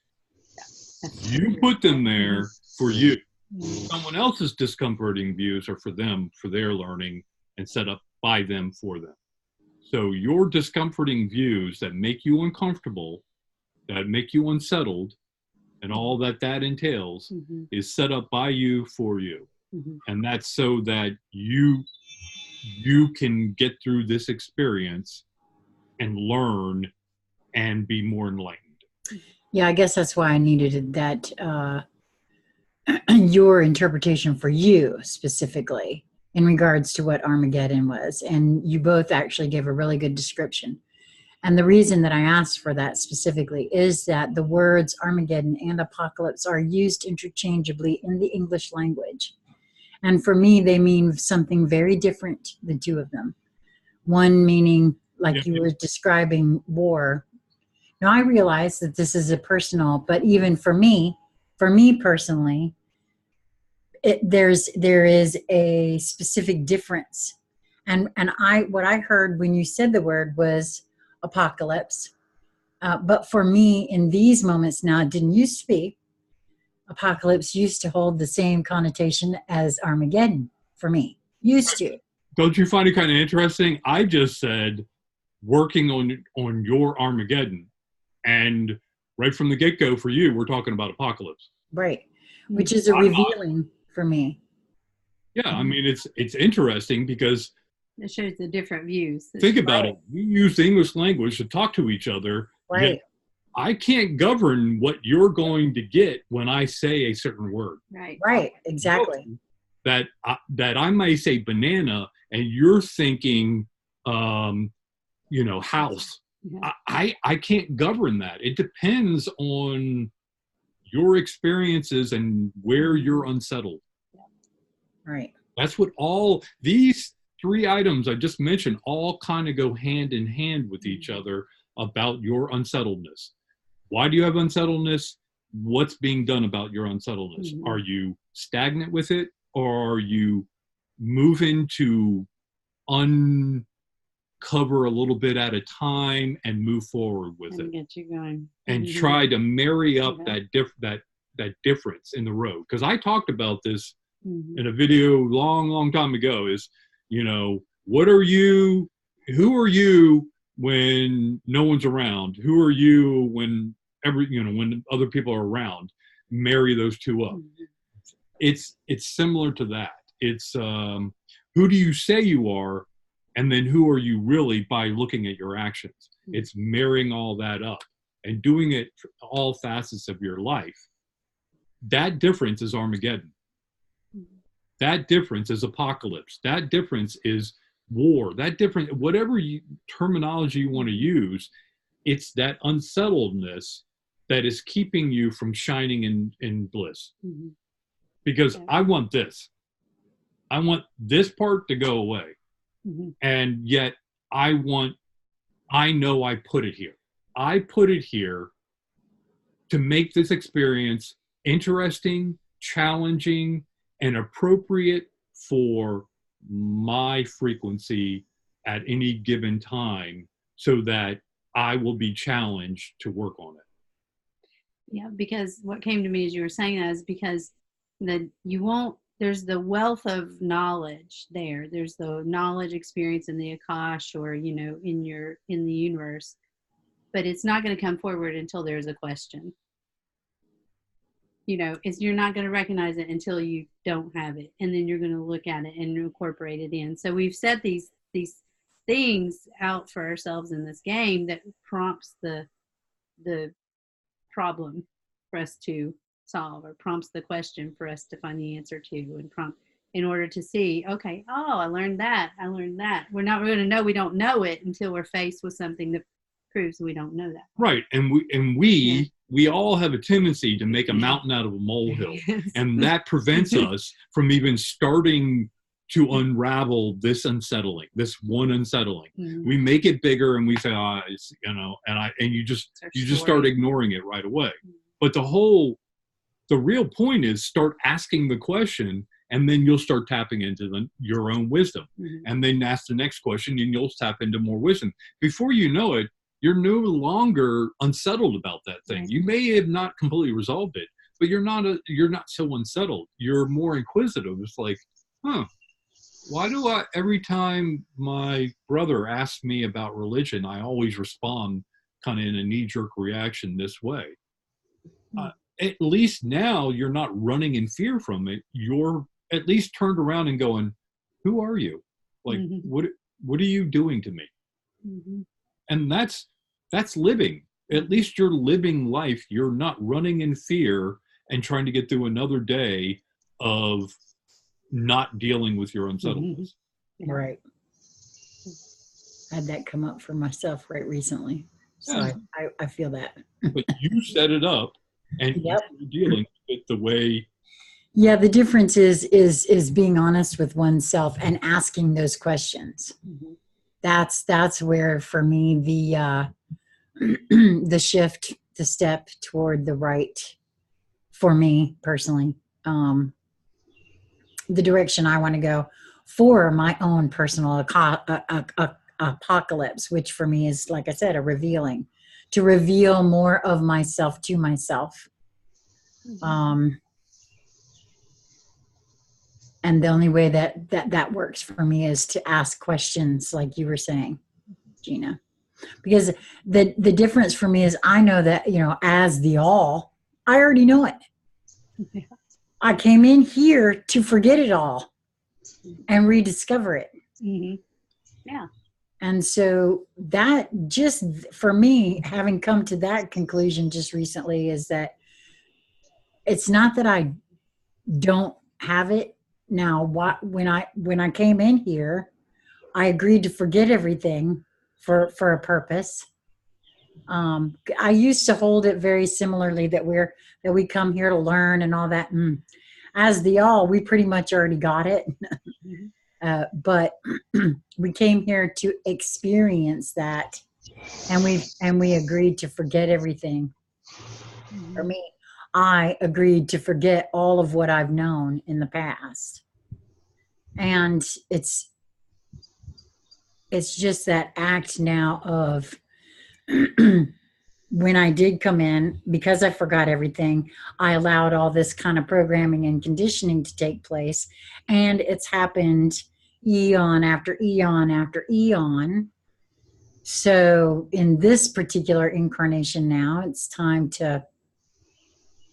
Yeah, you put them there for you. Someone else's discomforting views are for them, for their learning, and set up by them for them. So your discomforting views that make you uncomfortable, that make you unsettled, and all that entails, is set up by you for you. Mm-hmm. And that's so that you can get through this experience and learn and be more enlightened. Yeah, I guess that's why I needed that, your interpretation for you specifically in regards to what Armageddon was. And you both actually gave a really good description. And the reason that I asked for that specifically is that the words Armageddon and apocalypse are used interchangeably in the English language. And for me, they mean something very different, the two of them. One meaning, like you were describing, war. Now, I realize that this is a personal, but even for me personally, there is a specific difference. And what I heard when you said the word was apocalypse. But for me, in these moments now, it didn't used to be. Apocalypse used to hold the same connotation as Armageddon for me. Used to. Don't you find it kind of interesting? I just said working on your Armageddon, and right from the get-go for you, we're talking about apocalypse. Right. Which is a revealing for me. Yeah, I mean, it's interesting because it shows the different views. Think about it. We use the English language to talk to each other. Right. I can't govern what you're going to get when I say a certain word. Right. Right. Exactly. That I may say banana and you're thinking, house. Yeah. I can't govern that. It depends on your experiences and where you're unsettled. Right. That's what all these 3 items I just mentioned all kind of go hand in hand with each other about your unsettledness. Why do you have unsettledness? What's being done about your unsettledness? Mm-hmm. Are you stagnant with it, or are you moving to uncover a little bit at a time and move forward with it? Get you going. And try to marry up that difference in the road. Because I talked about this in a video long time ago, is, what are you, who are you when no one's around? Who are you when when other people are around? Marry those two up. It's similar to that. It's who do you say you are, and then who are you really by looking at your actions. It's marrying all that up and doing it for all facets of your life. That difference is Armageddon. That difference is apocalypse. That difference is war. That difference, whatever terminology you want to use, it's that unsettledness that is keeping you from shining in bliss. Mm-hmm. Because I want this. I want this part to go away. Mm-hmm. And yet I know I put it here. I put it here to make this experience interesting, challenging, and appropriate for my frequency at any given time, so that I will be challenged to work on it. Yeah, because what came to me as you were saying that is because there's the wealth of knowledge there. There's the knowledge experience in the Akash or, in the universe, but it's not going to come forward until there's a question. You're not going to recognize it until you don't have it, and then you're going to look at it and incorporate it in. So we've set these things out for ourselves in this game that prompts the problem for us to solve, or prompts the question for us to find the answer to, and prompt in order to see, okay, I learned that. We're not going to know we don't know it until we're faced with something that proves we don't know that. Right, and we all have a tendency to make a mountain out of a molehill. Yes. And that prevents us from even starting to unravel this one unsettling. Mm-hmm. We make it bigger and we say, you just start ignoring it right away. Mm-hmm. But the real point is start asking the question, and then you'll start tapping into your own wisdom. Mm-hmm. And then ask the next question and you'll tap into more wisdom. Before you know it, you're no longer unsettled about that thing. You may have not completely resolved it, but you're not so unsettled. You're more inquisitive. It's like, why do every time my brother asks me about religion, I always respond kind of in a knee-jerk reaction this way? At least now you're not running in fear from it. You're at least turned around and going, who are you? Like, mm-hmm. What are you doing to me? Mm-hmm. And that's living. At least you're living life. You're not running in fear and trying to get through another day of not dealing with your unsettledness. Mm-hmm. Right. had that come up for myself right recently. So Yeah. I feel that. But you set it up, and Yep. you're dealing with the way. Yeah, the difference is being honest with oneself and asking those questions. Mhm. That's where for me the the shift, the step toward the right, for me personally, the direction I want to go for my own personal apocalypse, which for me is, like I said, a revealing, to reveal more of myself to myself. And the only way that works for me is to ask questions like you were saying, Gina. Because the difference for me is I know that, as the all, I already know it. Yeah. I came in here to forget it all and rediscover it. Mm-hmm. Yeah. And so that, just for me, having come to that conclusion just recently, is that it's not that I don't have it now. When I came in here, I agreed to forget everything for a purpose. I used to hold it very similarly, that we come here to learn and all that. As the all, we pretty much already got it. But we came here to experience that, and we agreed to forget everything. For me, I agreed to forget all of what I've known in the past. And it's just that act now of when I did come in, because I forgot everything, I allowed all this kind of programming and conditioning to take place. And it's happened eon after eon after eon. So in this particular incarnation now, it's time to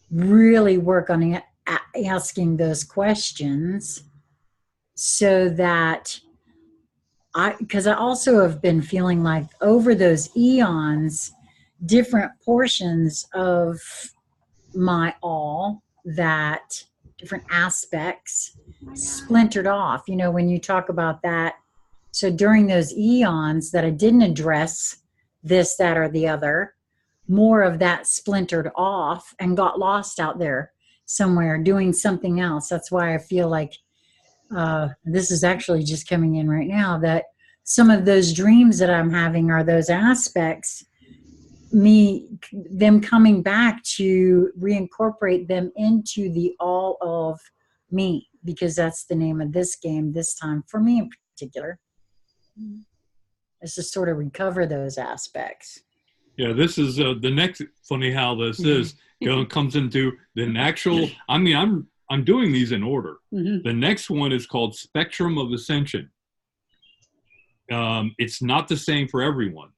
really work on asking those questions, so that because I also have been feeling like over those eons, different portions of my all, that different aspects splintered off. When you talk about that, so during those eons that I didn't address this, that, or the other, more of that splintered off and got lost out there somewhere doing something else. That's why I feel like this is actually just coming in right now, that some of those dreams that I'm having are those aspects, them coming back to reincorporate them into the all of me, because that's the name of this game this time for me in particular. Is to sort of recover those aspects. Yeah, this is the next. Funny how this is comes into the actual. I mean, I'm doing these in order. The next one is called Spectrum of Ascension. It's not the same for everyone.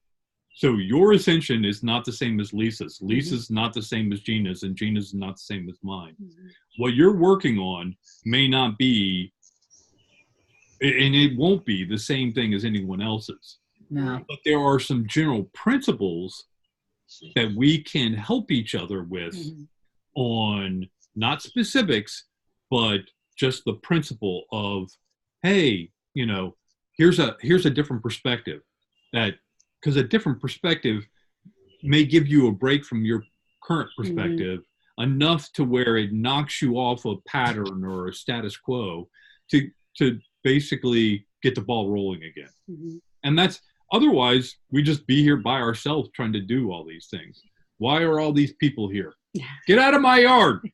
So your ascension is not the same as Lisa's. Lisa's not the same as Gina's, and Gina's is not the same as mine. What you're working on may not be, and it won't be the same thing as anyone else's. No. But there are some general principles that we can help each other with on not specifics, but just the principle of, hey, here's a different perspective, that because a different perspective may give you a break from your current perspective enough to where it knocks you off a pattern or a status quo to basically get the ball rolling again. And that's, otherwise we just be here by ourselves trying to do all these things. Why are all these people here? Get out of my yard.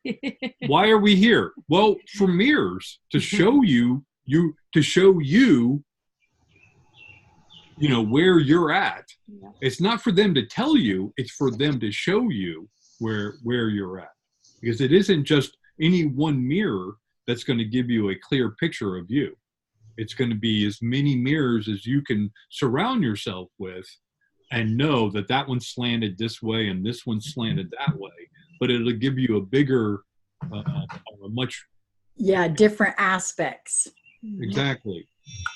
Why are we here? Well, for mirrors, to show you where you're at. It's not for them to tell you, it's for them to show you where you're at. Because it isn't just any one mirror that's going to give you a clear picture of you. It's going to be as many mirrors as you can surround yourself with and know that that one's slanted this way and this one's slanted that way. But it'll give you a bigger, a much... Yeah, different aspects. Exactly.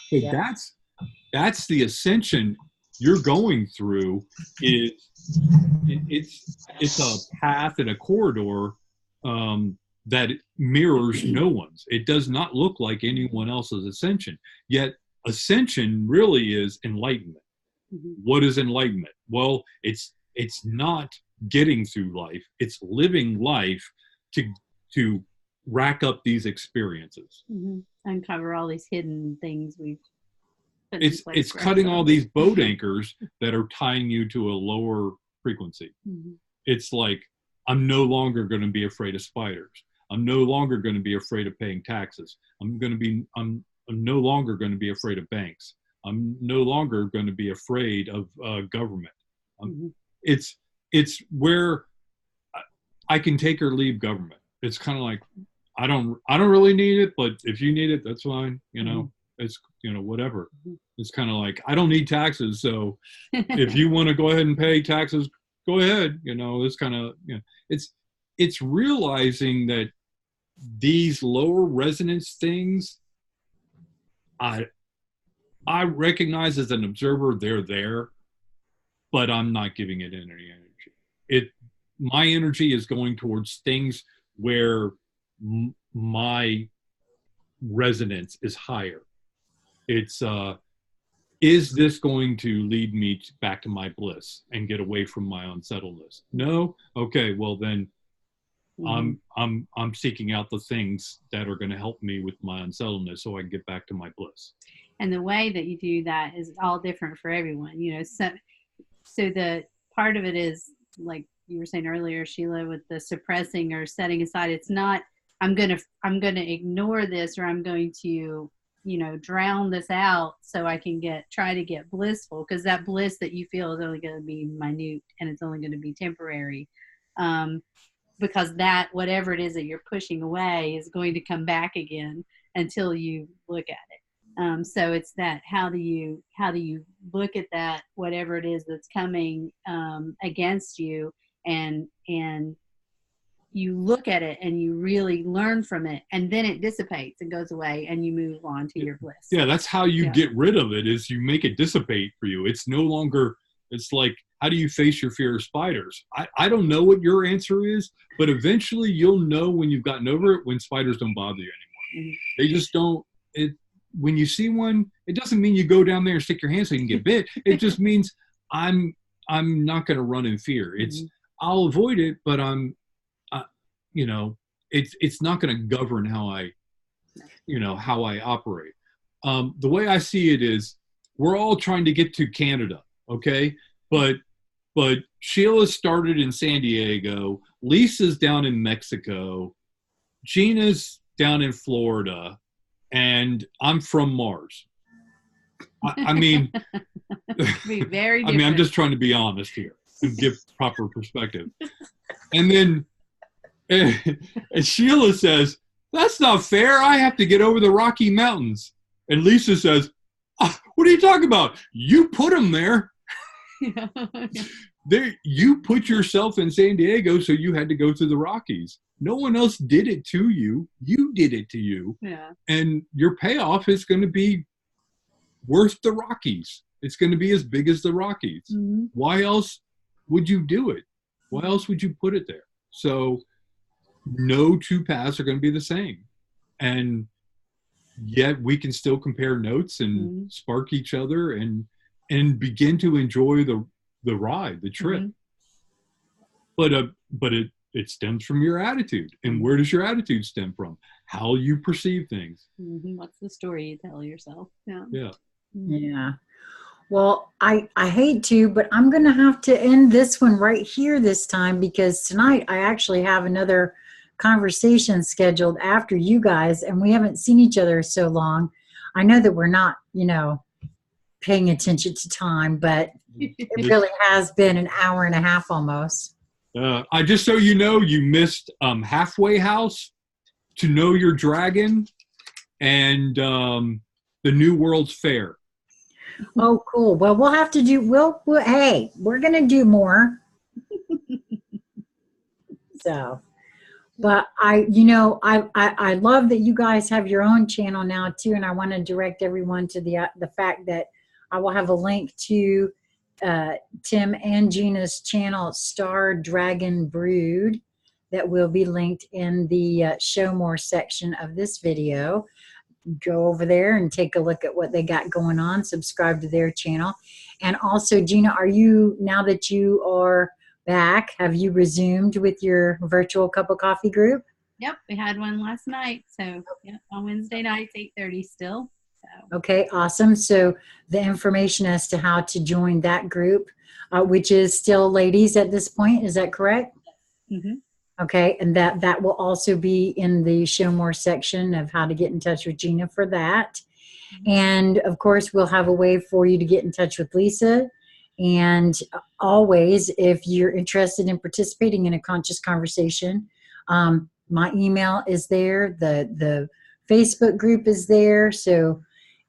So that's the ascension you're going through. It's a path and a corridor that mirrors no one's. It does not look like anyone else's ascension. Yet ascension really is enlightenment. What is enlightenment? Well, it's not getting through life. It's living life to rack up these experiences. Uncover all these hidden things we've put It's cutting all these boat anchors that are tying you to a lower frequency. It's like, I'm no longer going to be afraid of spiders. I'm no longer going to be afraid of paying taxes. I'm no longer going to be afraid of banks. I'm no longer going to be afraid of government. It's where I can take or leave government. It's kind of like, I don't really need it, but if you need it, that's fine. You know, it's, you know, whatever. It's kind of like, I don't need taxes. So if you want to go ahead and pay taxes, go ahead. You know, it's kind of, you know, it's realizing that these lower resonance things, I recognize as an observer, they're there, but I'm not giving it any energy. My energy is going towards things where my resonance is higher. It's, is this going to lead me back to my bliss and get away from my unsettledness? No? Okay, well then I'm seeking out the things that are going to help me with my unsettledness so I can get back to my bliss. And the way that you do that is all different for everyone, you know. So the part of it is, like you were saying earlier, Sheila, with the suppressing or setting aside. It's not, I'm gonna ignore this, or I'm going to, you know, drown this out so I can try to get blissful, because that bliss that you feel is only going to be minute and it's only going to be temporary, because that, whatever it is that you're pushing away, is going to come back again until you look at it. So it's that, how do you look at that, whatever it is that's coming against you, and you look at it and you really learn from it, and then it dissipates and goes away and you move on to your bliss. Yeah, that's how you get rid of it, is you make it dissipate for you. It's no longer, it's like, how do you face your fear of spiders? I don't know what your answer is, but eventually you'll know when you've gotten over it, when spiders don't bother you anymore. They just don't. When you see one, it doesn't mean you go down there and stick your hand so you can get bit. It just means I'm not going to run in fear. It's I'll avoid it, but you know, it's not going to govern how I operate. The way I see it is, we're all trying to get to Canada, okay? But Sheila started in San Diego, Lisa's down in Mexico, Gina's down in Florida, and I'm from Mars. I mean, be very different. I mean, I'm just trying to be honest here and give proper perspective. And then and Sheila says, that's not fair. I have to get over the Rocky Mountains. And Lisa says, what are you talking about? You put them there. You put yourself in San Diego, so you had to go through the Rockies. No one else did it to you. You did it to you. Yeah. And your payoff is going to be worth the Rockies. It's going to be as big as the Rockies. Why else would you do it? Why else would you put it there? So no two paths are going to be the same. And yet we can still compare notes and spark each other and begin to enjoy the ride, the trip. But it stems from your attitude. And where does your attitude stem from? How you perceive things. What's the story you tell yourself? Yeah. Well, I hate to, but I'm going to have to end this one right here this time, because tonight I actually have another conversation scheduled after you guys, and we haven't seen each other so long. I know that we're not, paying attention to time, but it really has been an hour and a half almost. I just, so you know, you missed Halfway House, To Know Your Dragon, and the New World's Fair. Oh, cool. Well, we'll have to do, hey, we're going to do more. So, but I love that you guys have your own channel now too. And I want to direct everyone to the fact that I will have a link to Tim and Gina's channel, Star Dragon Brood, that will be linked in the show more section of this video. go over there and take a look at what they got going on, subscribe to their channel. And also, Gina, now that you are back, have you resumed with your virtual cup of coffee group? Yep, we had one last night. So yep, on Wednesday nights, 8:30 still. So. Okay, awesome. So the information as to how to join that group, which is still ladies at this point, is that correct? Mm-hmm. Okay, and that will also be in the show more section of how to get in touch with Gina for that. And of course, we'll have a way for you to get in touch with Lisa. And always, if you're interested in participating in a conscious conversation, my email is there. The Facebook group is there. So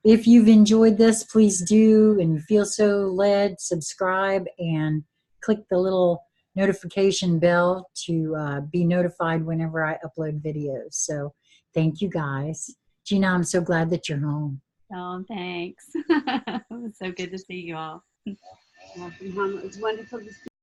if you've enjoyed this, please do, and you feel so led, subscribe and click the little notification bell to be notified whenever I upload videos. So thank you guys. Gina, I'm so glad that you're home. Oh, thanks. It was so good to see you all. It's wonderful to see